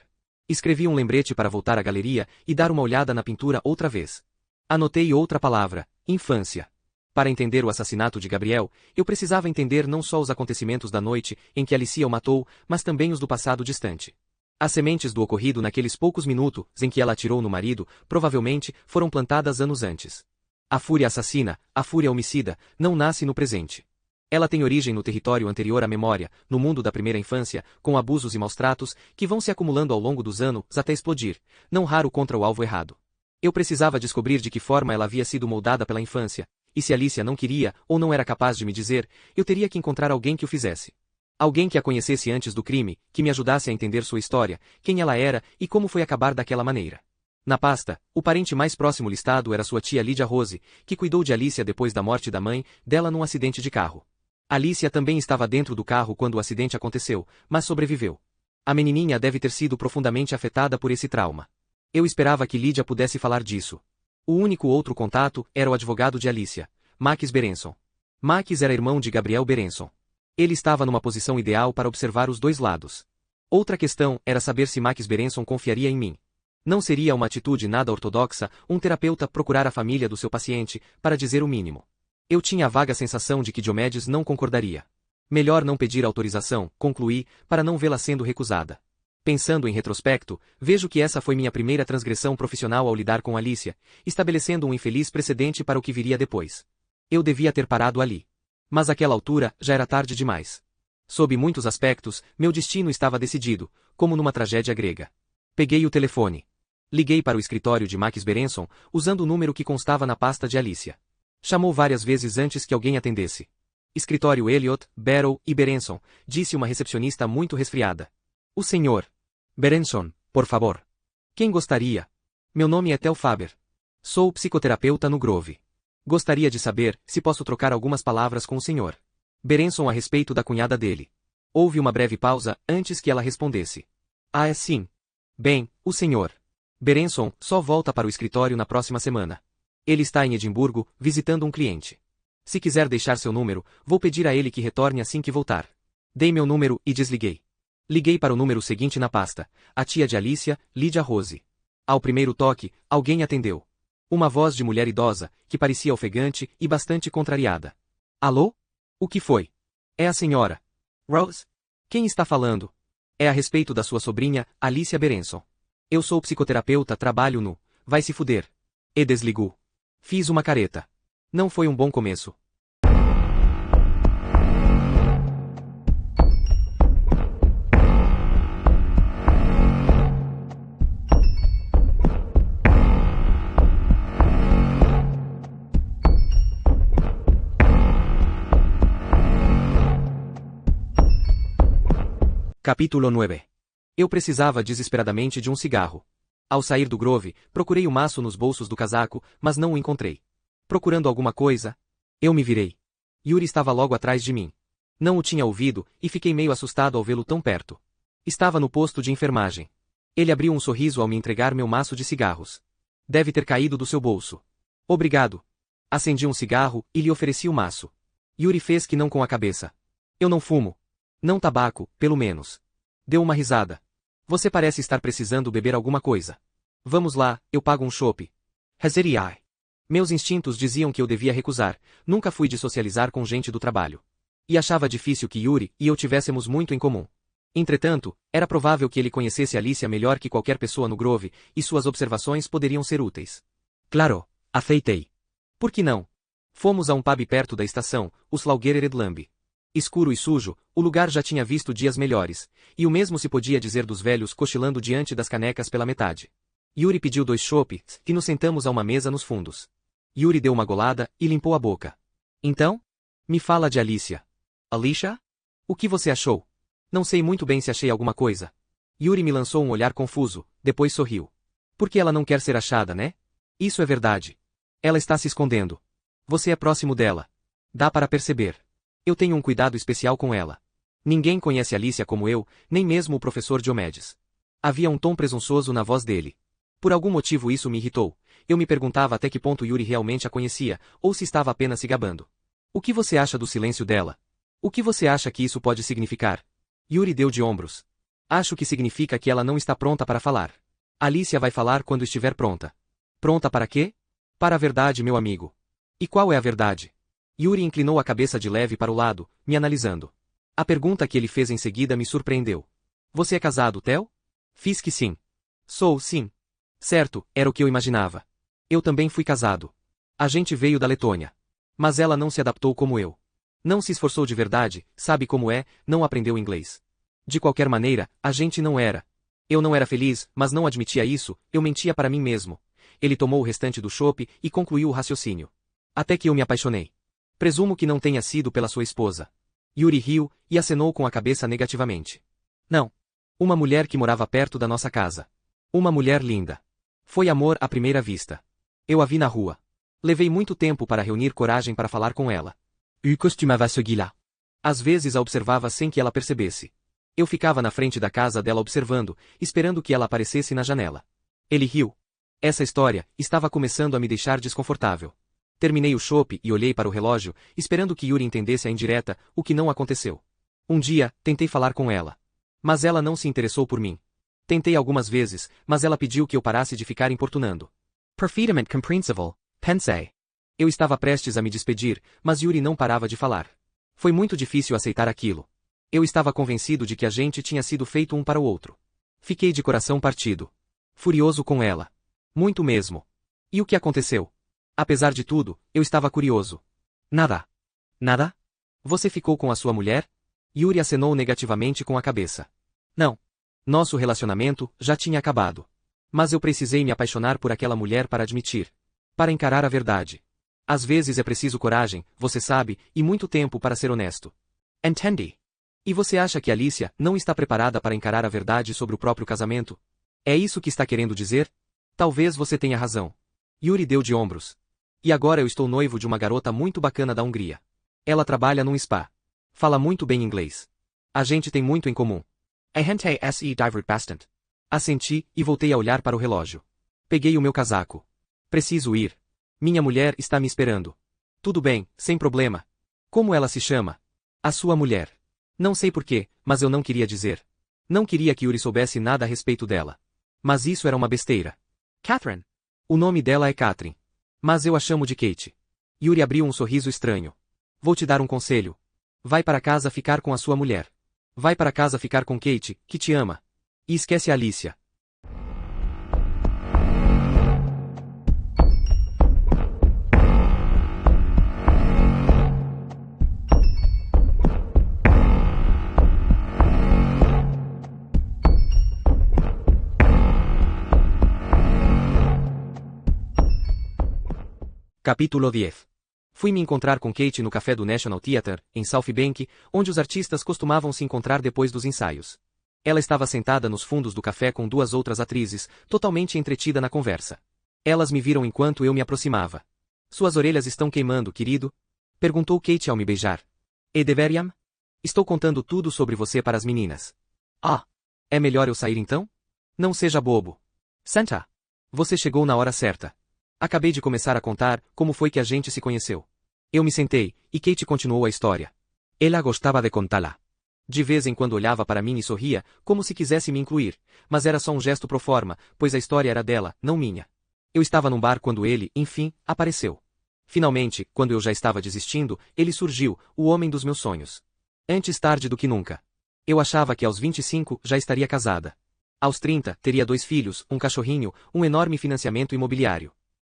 Escrevi um lembrete para voltar à galeria e dar uma olhada na pintura outra vez. Anotei outra palavra: infância. Para entender o assassinato de Gabriel, eu precisava entender não só os acontecimentos da noite em que Alicia o matou, mas também os do passado distante. As sementes do ocorrido naqueles poucos minutos em que ela atirou no marido, provavelmente, foram plantadas anos antes. A fúria assassina, a fúria homicida, não nasce no presente. Ela tem origem no território anterior à memória, no mundo da primeira infância, com abusos e maus-tratos, que vão se acumulando ao longo dos anos até explodir, não raro contra o alvo errado. Eu precisava descobrir de que forma ela havia sido moldada pela infância, e se Alicia não queria ou não era capaz de me dizer, eu teria que encontrar alguém que o fizesse. Alguém que a conhecesse antes do crime, que me ajudasse a entender sua história, quem ela era e como foi acabar daquela maneira. Na pasta, o parente mais próximo listado era sua tia Lydia Rose, que cuidou de Alicia depois da morte da mãe dela num acidente de carro. Alicia também estava dentro do carro quando o acidente aconteceu, mas sobreviveu. A menininha deve ter sido profundamente afetada por esse trauma. Eu esperava que Lydia pudesse falar disso. O único outro contato era o advogado de Alicia, Max Berenson. Max era irmão de Gabriel Berenson. Ele estava numa posição ideal para observar os dois lados. Outra questão era saber se Max Berenson confiaria em mim. Não seria uma atitude nada ortodoxa um terapeuta procurar a família do seu paciente, para dizer o mínimo. Eu tinha a vaga sensação de que Diomedes não concordaria. Melhor não pedir autorização, concluí, para não vê-la sendo recusada. Pensando em retrospecto, vejo que essa foi minha primeira transgressão profissional ao lidar com Alicia, estabelecendo um infeliz precedente para o que viria depois. Eu devia ter parado ali. Mas àquela altura, já era tarde demais. Sob muitos aspectos, meu destino estava decidido, como numa tragédia grega. Peguei o telefone. Liguei para o escritório de Max Berenson, usando o número que constava na pasta de Alicia. Chamou várias vezes antes que alguém atendesse. Escritório Elliot, Barrow e Berenson, disse uma recepcionista muito resfriada. O senhor Berenson, por favor. Quem gostaria? Meu nome é Tel Faber. Sou psicoterapeuta no Grove. Gostaria de saber se posso trocar algumas palavras com o senhor Berenson a respeito da cunhada dele. Houve uma breve pausa antes que ela respondesse. Ah, é sim. Bem, o senhor Berenson só volta para o escritório na próxima semana. Ele está em Edimburgo, visitando um cliente. Se quiser deixar seu número, vou pedir a ele que retorne assim que voltar. Dei meu número e desliguei. Liguei para o número seguinte na pasta, a tia de Alicia, Lydia Rose. Ao primeiro toque, alguém atendeu. Uma voz de mulher idosa, que parecia ofegante e bastante contrariada. Alô? O que foi? É a senhora Rose? Quem está falando? É a respeito da sua sobrinha, Alicia Berenson. Eu sou psicoterapeuta, trabalho no... Vai se fuder. E desligou. Fiz uma careta. Não foi um bom começo. Capítulo 9. Eu precisava desesperadamente de um cigarro. Ao sair do Grove, procurei o maço nos bolsos do casaco, mas não o encontrei. Procurando alguma coisa, eu me virei. Yuri estava logo atrás de mim. Não o tinha ouvido, e fiquei meio assustado ao vê-lo tão perto. Estava no posto de enfermagem. Ele abriu um sorriso ao me entregar meu maço de cigarros. Deve ter caído do seu bolso. Obrigado. Acendi um cigarro e lhe ofereci o maço. Yuri fez que não com a cabeça. Eu não fumo. Não tabaco, pelo menos. Deu uma risada. Você parece estar precisando beber alguma coisa. Vamos lá, eu pago um chopp. Hazeriai. Meus instintos diziam que eu devia recusar, nunca fui de socializar com gente do trabalho. E achava difícil que Yuri e eu tivéssemos muito em comum. Entretanto, era provável que ele conhecesse Alicia melhor que qualquer pessoa no Grove, e suas observações poderiam ser úteis. Claro, aceitei. Por que não? Fomos a um pub perto da estação, o Slaughter-Lamb. Escuro e sujo, o lugar já tinha visto dias melhores, e o mesmo se podia dizer dos velhos cochilando diante das canecas pela metade. Yuri pediu 2 chopps, e nos sentamos a uma mesa nos fundos. Yuri deu uma golada e limpou a boca. Então? Me fala de Alicia. Alicia? O que você achou? Não sei muito bem se achei alguma coisa. Yuri me lançou um olhar confuso, depois sorriu. Porque ela não quer ser achada, né? Isso é verdade. Ela está se escondendo. Você é próximo dela. Dá para perceber. Eu tenho um cuidado especial com ela. Ninguém conhece Alicia como eu, nem mesmo o professor Diomedes. Havia um tom presunçoso na voz dele. Por algum motivo isso me irritou. Eu me perguntava até que ponto Yuri realmente a conhecia, ou se estava apenas se gabando. O que você acha do silêncio dela? O que você acha que isso pode significar? Yuri deu de ombros. Acho que significa que ela não está pronta para falar. Alicia vai falar quando estiver pronta. Pronta para quê? Para a verdade, meu amigo. E qual é a verdade? Yuri inclinou a cabeça de leve para o lado, me analisando. A pergunta que ele fez em seguida me surpreendeu. Você é casado, Theo? Fiz que sim. Sou, sim. Certo, era o que eu imaginava. Eu também fui casado. A gente veio da Letônia. Mas ela não se adaptou como eu. Não se esforçou de verdade, sabe como é, não aprendeu inglês. De qualquer maneira, a gente não era. Eu não era feliz, mas não admitia isso, eu mentia para mim mesmo. Ele tomou o restante do chopp e concluiu o raciocínio. Até que eu me apaixonei. Presumo que não tenha sido pela sua esposa. Yuri riu e acenou com a cabeça negativamente. Não. Uma mulher que morava perto da nossa casa. Uma mulher linda. Foi amor à primeira vista. Eu a vi na rua. Levei muito tempo para reunir coragem para falar com ela. Eu costumava seguir-la. Às vezes a observava sem que ela percebesse. Eu ficava na frente da casa dela observando, esperando que ela aparecesse na janela. Ele riu. Essa história estava começando a me deixar desconfortável. Terminei o chopp e olhei para o relógio, esperando que Yuri entendesse a indireta, o que não aconteceu. Um dia, tentei falar com ela. Mas ela não se interessou por mim. Tentei algumas vezes, mas ela pediu que eu parasse de ficar importunando. Perfeitamente compreensível, pensei. Eu estava prestes a me despedir, mas Yuri não parava de falar. Foi muito difícil aceitar aquilo. Eu estava convencido de que a gente tinha sido feito um para o outro. Fiquei de coração partido. Furioso com ela. Muito mesmo. E o que aconteceu? Apesar de tudo, eu estava curioso. Nada. Nada? Você ficou com a sua mulher? Yuri acenou negativamente com a cabeça. Não. Nosso relacionamento já tinha acabado. Mas eu precisei me apaixonar por aquela mulher para admitir. Para encarar a verdade. Às vezes é preciso coragem, você sabe, e muito tempo para ser honesto. Entendi. E você acha que Alicia não está preparada para encarar a verdade sobre o próprio casamento? É isso que está querendo dizer? Talvez você tenha razão. Yuri deu de ombros. E agora eu estou noivo de uma garota muito bacana da Hungria. Ela trabalha num spa. Fala muito bem inglês. A gente tem muito em comum. A gente se diverte bastante. Assenti e voltei a olhar para o relógio. Peguei o meu casaco. Preciso ir. Minha mulher está me esperando. Tudo bem, sem problema. Como ela se chama? A sua mulher. Não sei porquê, mas eu não queria dizer. Não queria que Yuri soubesse nada a respeito dela. Mas isso era uma besteira. Catherine. O nome dela é Catherine. Mas eu a chamo de Kate. Yuri abriu um sorriso estranho. Vou te dar um conselho. Vai para casa ficar com a sua mulher. Vai para casa ficar com Kate, que te ama. E esquece a Alicia. Capítulo 10. Fui me encontrar com Kate no café do National Theatre, em South Bank, onde os artistas costumavam se encontrar depois dos ensaios. Ela estava sentada nos fundos do café com duas outras atrizes, totalmente entretida na conversa. Elas me viram enquanto eu me aproximava. Suas orelhas estão queimando, querido? Perguntou Kate ao me beijar. E deveriam? Estou contando tudo sobre você para as meninas. Ah! É melhor eu sair então? Não seja bobo. Santa! Você chegou na hora certa. Acabei de começar a contar como foi que a gente se conheceu. Eu me sentei, e Kate continuou a história. Ela gostava de contá-la. De vez em quando olhava para mim e sorria, como se quisesse me incluir, mas era só um gesto pro forma, pois a história era dela, não minha. Eu estava num bar quando ele, enfim, apareceu. Finalmente, quando eu já estava desistindo, ele surgiu, o homem dos meus sonhos. Antes tarde do que nunca. Eu achava que aos 25 já estaria casada. Aos 30, teria 2 filhos, um cachorrinho, um enorme financiamento imobiliário.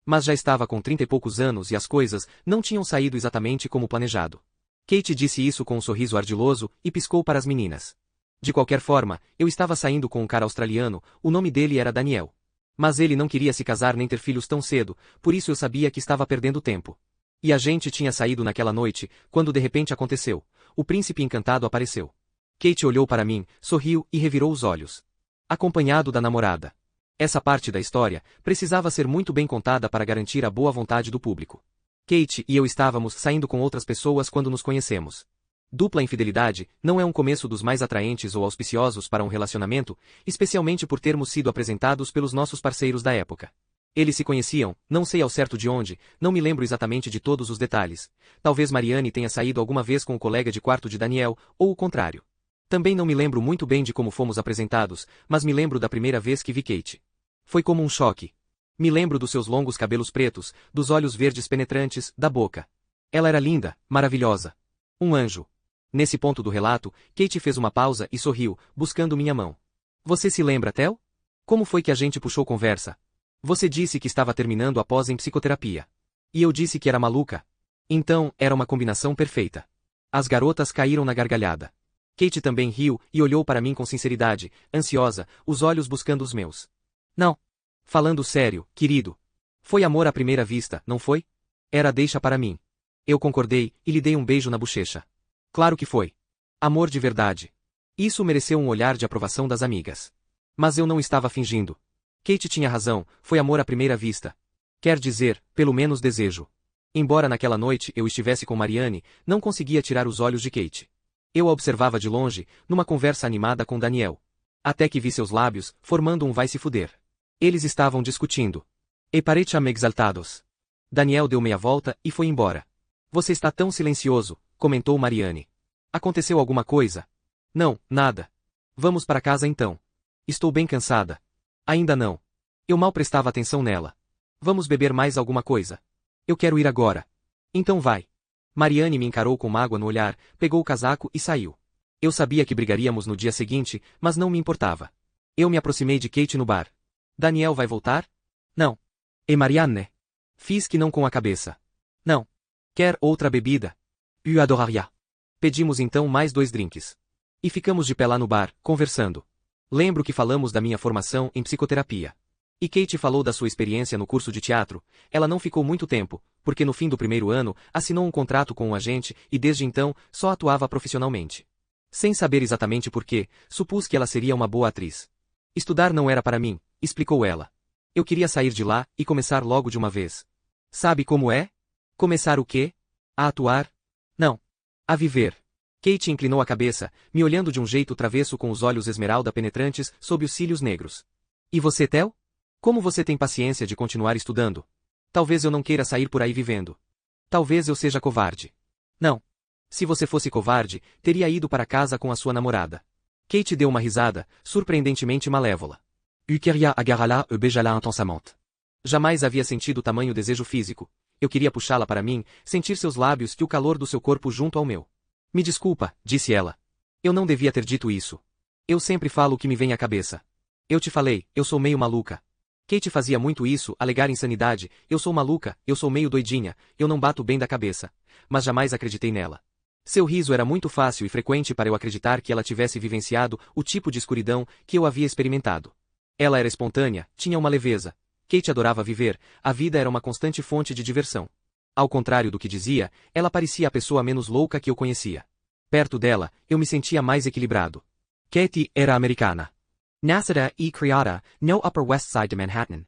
Mas já estava com 30 e poucos anos e as coisas não tinham saído exatamente como planejado. Kate disse isso com um sorriso ardiloso e piscou para as meninas. De qualquer forma, eu estava saindo com um cara australiano, o nome dele era Daniel. Mas ele não queria se casar nem ter filhos tão cedo, por isso eu sabia que estava perdendo tempo. E a gente tinha saído naquela noite, quando de repente aconteceu. O príncipe encantado apareceu. Kate olhou para mim, sorriu e revirou os olhos. Acompanhado da namorada. Essa parte da história precisava ser muito bem contada para garantir a boa vontade do público. Kate e eu estávamos saindo com outras pessoas quando nos conhecemos. Dupla infidelidade não é um começo dos mais atraentes ou auspiciosos para um relacionamento, especialmente por termos sido apresentados pelos nossos parceiros da época. Eles se conheciam, não sei ao certo de onde, não me lembro exatamente de todos os detalhes. Talvez Marianne tenha saído alguma vez com o colega de quarto de Daniel, ou o contrário. Também não me lembro muito bem de como fomos apresentados, mas me lembro da primeira vez que vi Kate. Foi como um choque. Me lembro dos seus longos cabelos pretos, dos olhos verdes penetrantes, da boca. Ela era linda, maravilhosa. Um anjo. Nesse ponto do relato, Kate fez uma pausa e sorriu, buscando minha mão. Você se lembra, Theo? Como foi que a gente puxou conversa? Você disse que estava terminando a pós em psicoterapia. E eu disse que era maluca. Então, era uma combinação perfeita. As garotas caíram na gargalhada. Kate também riu e olhou para mim com sinceridade, ansiosa, os olhos buscando os meus. Não. Falando sério, querido. Foi amor à primeira vista, não foi? Era deixa para mim. Eu concordei e lhe dei um beijo na bochecha. Claro que foi. Amor de verdade. Isso mereceu um olhar de aprovação das amigas. Mas eu não estava fingindo. Kate tinha razão, foi amor à primeira vista. Quer dizer, pelo menos desejo. Embora naquela noite eu estivesse com Marianne, não conseguia tirar os olhos de Kate. Eu a observava de longe, numa conversa animada com Daniel. Até que vi seus lábios, formando um vai se fuder. Eles estavam discutindo. E parecem exaltados. Daniel deu meia volta e foi embora. Você está tão silencioso, comentou Marianne. Aconteceu alguma coisa? Não, nada. Vamos para casa então. Estou bem cansada. Ainda não. Eu mal prestava atenção nela. Vamos beber mais alguma coisa. Eu quero ir agora. Então vai. Marianne me encarou com mágoa no olhar, pegou o casaco e saiu. Eu sabia que brigaríamos no dia seguinte, mas não me importava. Eu me aproximei de Kate no bar. Daniel vai voltar? Não. E Marianne? Fiz que não com a cabeça. Não. Quer outra bebida? Eu adoraria. Pedimos então mais 2 drinks. E ficamos de pé lá no bar, conversando. Lembro que falamos da minha formação em psicoterapia. E Kate falou da sua experiência no curso de teatro. Ela não ficou muito tempo, porque no fim do primeiro ano, assinou um contrato com um agente e desde então, só atuava profissionalmente. Sem saber exatamente por quê, supus que ela seria uma boa atriz. Estudar não era para mim, explicou ela. Eu queria sair de lá e começar logo de uma vez. Sabe como é? Começar o quê? A atuar? Não. A viver. Kate inclinou a cabeça, me olhando de um jeito travesso com os olhos esmeralda penetrantes sob os cílios negros. E você, Theo? Como você tem paciência de continuar estudando? Talvez eu não queira sair por aí vivendo. Talvez eu seja covarde. Não. Se você fosse covarde, teria ido para casa com a sua namorada. Kate deu uma risada, surpreendentemente malévola. Eu queria agarrá-la e beijá-la intensamente. Jamais havia sentido tamanho desejo físico. Eu queria puxá-la para mim, sentir seus lábios e o calor do seu corpo junto ao meu. Me desculpa, disse ela. Eu não devia ter dito isso. Eu sempre falo o que me vem à cabeça. Eu te falei, eu sou meio maluca. Kate fazia muito isso, alegar insanidade, eu sou maluca, eu sou meio doidinha, eu não bato bem da cabeça. Mas jamais acreditei nela. Seu riso era muito fácil e frequente para eu acreditar que ela tivesse vivenciado o tipo de escuridão que eu havia experimentado. Ela era espontânea, tinha uma leveza. Kate adorava viver, a vida era uma constante fonte de diversão. Ao contrário do que dizia, ela parecia a pessoa menos louca que eu conhecia. Perto dela, eu me sentia mais equilibrado. Kate era americana. Nascida e criada no Upper West Side de Manhattan.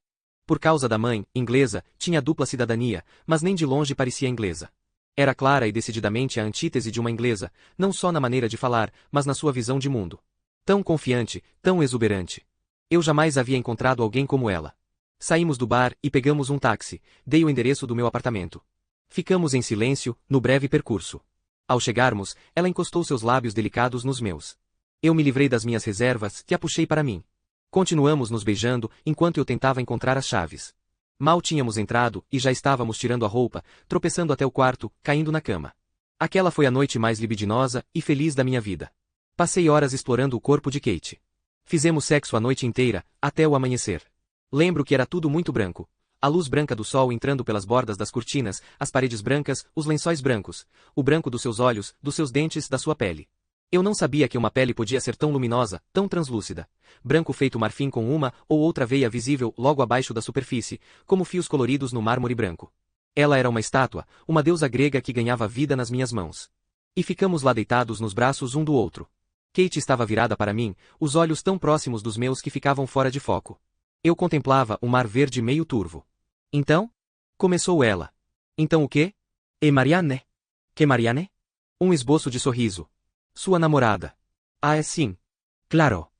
Por causa da mãe, inglesa, tinha dupla cidadania, mas nem de longe parecia inglesa. Era clara e decididamente a antítese de uma inglesa, não só na maneira de falar, mas na sua visão de mundo. Tão confiante, tão exuberante. Eu jamais havia encontrado alguém como ela. Saímos do bar e pegamos um táxi, dei o endereço do meu apartamento. Ficamos em silêncio, no breve percurso. Ao chegarmos, ela encostou seus lábios delicados nos meus. Eu me livrei das minhas reservas e a puxei para mim. Continuamos nos beijando, enquanto eu tentava encontrar as chaves. Mal tínhamos entrado, e já estávamos tirando a roupa, tropeçando até o quarto, caindo na cama. Aquela foi a noite mais libidinosa e feliz da minha vida. Passei horas explorando o corpo de Kate. Fizemos sexo a noite inteira, até o amanhecer. Lembro que era tudo muito branco. A luz branca do sol entrando pelas bordas das cortinas, as paredes brancas, os lençóis brancos, o branco dos seus olhos, dos seus dentes, da sua pele. Eu não sabia que uma pele podia ser tão luminosa, tão translúcida. Branco feito marfim com uma ou outra veia visível logo abaixo da superfície, como fios coloridos no mármore branco. Ela era uma estátua, uma deusa grega que ganhava vida nas minhas mãos. E ficamos lá deitados nos braços um do outro. Kate estava virada para mim, os olhos tão próximos dos meus que ficavam fora de foco. Eu contemplava o mar verde meio turvo. Então? Começou ela. Então o quê? E Marianne? Que Marianne? Um esboço de sorriso. Sua namorada. Ah, é sim. Claro.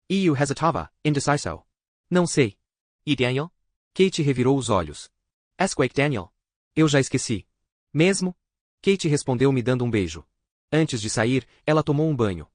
E eu hesitava, indeciso. Não sei. E Daniel? Kate revirou os olhos. Esquake Daniel. Eu já esqueci. Mesmo? Kate respondeu me dando um beijo. Antes de sair, ela tomou um banho.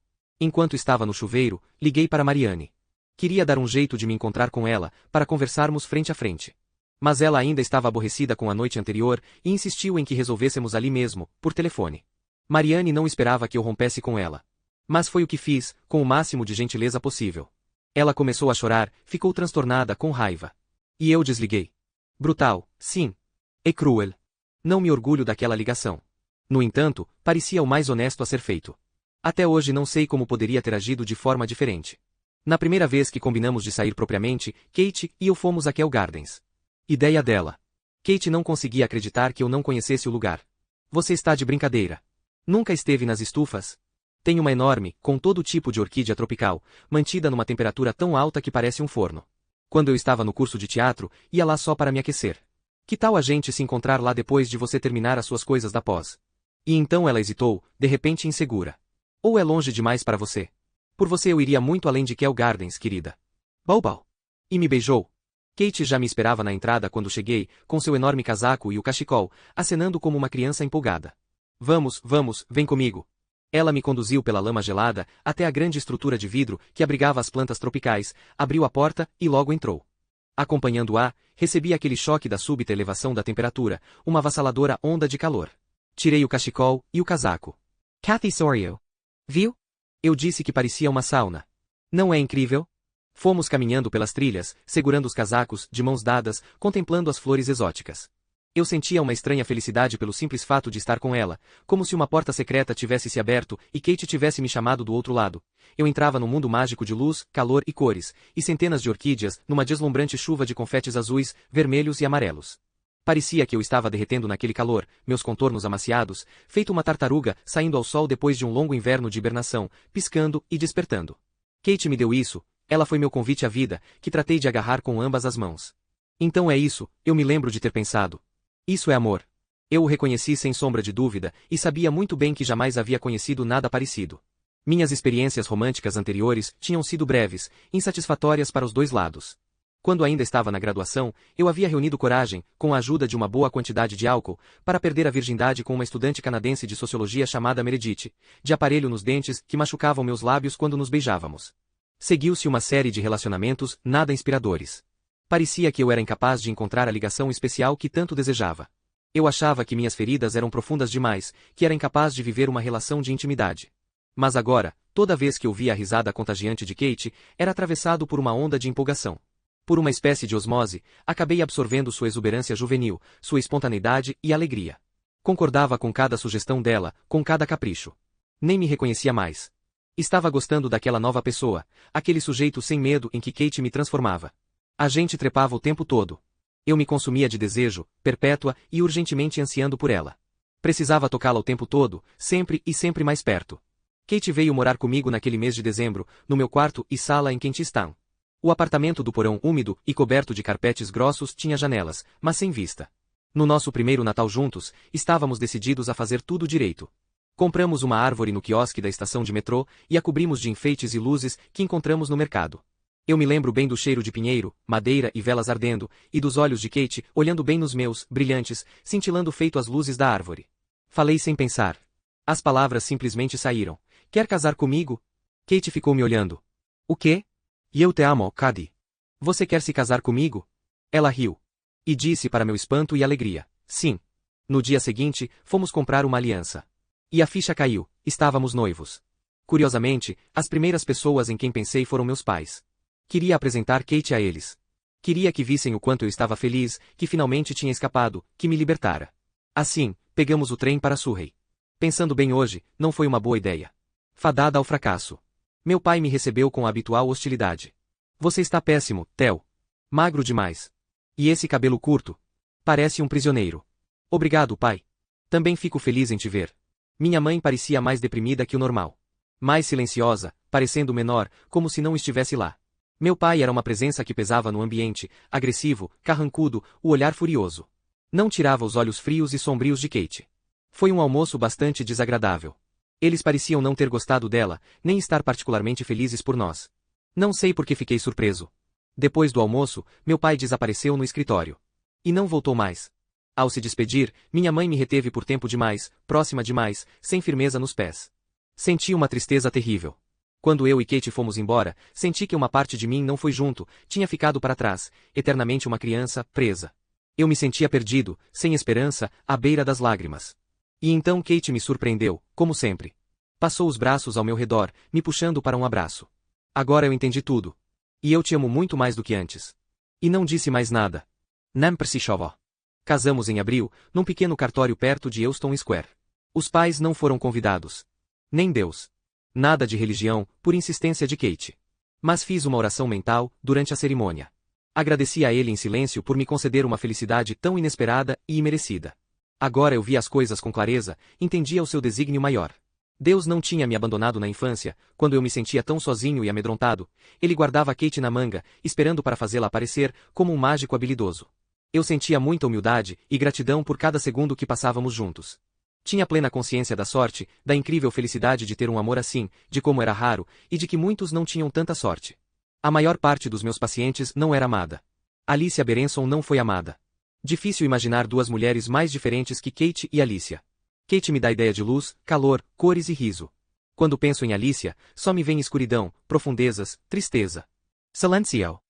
Enquanto estava no chuveiro, liguei para Mariane. Queria dar um jeito de me encontrar com ela, para conversarmos frente a frente. Mas ela ainda estava aborrecida com a noite anterior e insistiu em que resolvêssemos ali mesmo, por telefone. Mariane não esperava que eu rompesse com ela. Mas foi o que fiz, com o máximo de gentileza possível. Ela começou a chorar, ficou transtornada com raiva. E eu desliguei. Brutal, sim. E cruel. Não me orgulho daquela ligação. No entanto, parecia o mais honesto a ser feito. Até hoje não sei como poderia ter agido de forma diferente. Na primeira vez que combinamos de sair propriamente, Kate e eu fomos a Kew Gardens. Ideia dela. Kate não conseguia acreditar que eu não conhecesse o lugar. Você está de brincadeira. Nunca esteve nas estufas? Tem uma enorme, com todo tipo de orquídea tropical, mantida numa temperatura tão alta que parece um forno. Quando eu estava no curso de teatro, ia lá só para me aquecer. Que tal a gente se encontrar lá depois de você terminar as suas coisas da pós? E então ela hesitou, de repente insegura. Ou é longe demais para você? Por você eu iria muito além de Kew Gardens, querida. Baubau. E me beijou. Kate já me esperava na entrada quando cheguei, com seu enorme casaco e o cachecol, acenando como uma criança empolgada. Vamos, vamos, vem comigo. Ela me conduziu pela lama gelada, até a grande estrutura de vidro que abrigava as plantas tropicais, abriu a porta e logo entrou. Acompanhando-a, recebi aquele choque da súbita elevação da temperatura, uma avassaladora onda de calor. Tirei o cachecol e o casaco. Kathy Sorio. Viu? Eu disse que parecia uma sauna. Não é incrível? Fomos caminhando pelas trilhas, segurando os casacos, de mãos dadas, contemplando as flores exóticas. Eu sentia uma estranha felicidade pelo simples fato de estar com ela, como se uma porta secreta tivesse se aberto e Kate tivesse me chamado do outro lado. Eu entrava num mundo mágico de luz, calor e cores, e centenas de orquídeas, numa deslumbrante chuva de confetes azuis, vermelhos e amarelos. Parecia que eu estava derretendo naquele calor, meus contornos amaciados, feito uma tartaruga saindo ao sol depois de um longo inverno de hibernação, piscando e despertando. Kate me deu isso, ela foi meu convite à vida, que tratei de agarrar com ambas as mãos. Então é isso, eu me lembro de ter pensado. Isso é amor. Eu o reconheci sem sombra de dúvida, e sabia muito bem que jamais havia conhecido nada parecido. Minhas experiências românticas anteriores tinham sido breves, insatisfatórias para os dois lados. Quando ainda estava na graduação, eu havia reunido coragem, com a ajuda de uma boa quantidade de álcool, para perder a virgindade com uma estudante canadense de sociologia chamada Meredith, de aparelho nos dentes que machucavam meus lábios quando nos beijávamos. Seguiu-se uma série de relacionamentos nada inspiradores. Parecia que eu era incapaz de encontrar a ligação especial que tanto desejava. Eu achava que minhas feridas eram profundas demais, que era incapaz de viver uma relação de intimidade. Mas agora, toda vez que ouvia a risada contagiante de Kate, era atravessado por uma onda de empolgação. Por uma espécie de osmose, acabei absorvendo sua exuberância juvenil, sua espontaneidade e alegria. Concordava com cada sugestão dela, com cada capricho. Nem me reconhecia mais. Estava gostando daquela nova pessoa, aquele sujeito sem medo em que Kate me transformava. A gente trepava o tempo todo. Eu me consumia de desejo, perpétua e urgentemente ansiando por ela. Precisava tocá-la o tempo todo, sempre e sempre mais perto. Kate veio morar comigo naquele mês de dezembro, no meu quarto e sala em Kentistown. O apartamento do porão úmido e coberto de carpetes grossos tinha janelas, mas sem vista. No nosso primeiro Natal juntos, estávamos decididos a fazer tudo direito. Compramos uma árvore no quiosque da estação de metrô e a cobrimos de enfeites e luzes que encontramos no mercado. Eu me lembro bem do cheiro de pinheiro, madeira e velas ardendo, e dos olhos de Kate olhando bem nos meus, brilhantes, cintilando feito as luzes da árvore. Falei sem pensar. As palavras simplesmente saíram. Quer casar comigo? Kate ficou me olhando. O quê? E eu te amo, Cady. Você quer se casar comigo? Ela riu. E disse para meu espanto e alegria. Sim. No dia seguinte, fomos comprar uma aliança. E a ficha caiu, estávamos noivos. Curiosamente, as primeiras pessoas em quem pensei foram meus pais. Queria apresentar Kate a eles. Queria que vissem o quanto eu estava feliz, que finalmente tinha escapado, que me libertara. Assim, pegamos o trem para Surrey. Pensando bem hoje, não foi uma boa ideia. Fadada ao fracasso. Meu pai me recebeu com a habitual hostilidade. Você está péssimo, Theo. Magro demais. E esse cabelo curto? Parece um prisioneiro. Obrigado, pai. Também fico feliz em te ver. Minha mãe parecia mais deprimida que o normal. Mais silenciosa, parecendo menor, como se não estivesse lá. Meu pai era uma presença que pesava no ambiente, agressivo, carrancudo, o olhar furioso. Não tirava os olhos frios e sombrios de Kate. Foi um almoço bastante desagradável. Eles pareciam não ter gostado dela, nem estar particularmente felizes por nós. Não sei por que fiquei surpreso. Depois do almoço, meu pai desapareceu no escritório. E não voltou mais. Ao se despedir, minha mãe me reteve por tempo demais, próxima demais, sem firmeza nos pés. Senti uma tristeza terrível. Quando eu e Kate fomos embora, senti que uma parte de mim não foi junto, tinha ficado para trás, eternamente uma criança, presa. Eu me sentia perdido, sem esperança, à beira das lágrimas. E então Kate me surpreendeu, como sempre. Passou os braços ao meu redor, me puxando para um abraço. Agora eu entendi tudo. E eu te amo muito mais do que antes. E não disse mais nada. Nem precisava. Casamos em abril, num pequeno cartório perto de Euston Square. Os pais não foram convidados. Nem Deus. Nada de religião, por insistência de Kate. Mas fiz uma oração mental, durante a cerimônia. Agradeci a ele em silêncio por me conceder uma felicidade tão inesperada e imerecida. Agora eu via as coisas com clareza, entendia o seu desígnio maior. Deus não tinha me abandonado na infância, quando eu me sentia tão sozinho e amedrontado. Ele guardava Kate na manga, esperando para fazê-la aparecer, como um mágico habilidoso. Eu sentia muita humildade e gratidão por cada segundo que passávamos juntos. Tinha plena consciência da sorte, da incrível felicidade de ter um amor assim, de como era raro, e de que muitos não tinham tanta sorte. A maior parte dos meus pacientes não era amada. Alicia Berenson não foi amada. Difícil imaginar duas mulheres mais diferentes que Kate e Alicia. Kate me dá ideia de luz, calor, cores e riso. Quando penso em Alicia, só me vem escuridão, profundezas, tristeza. Silêncio.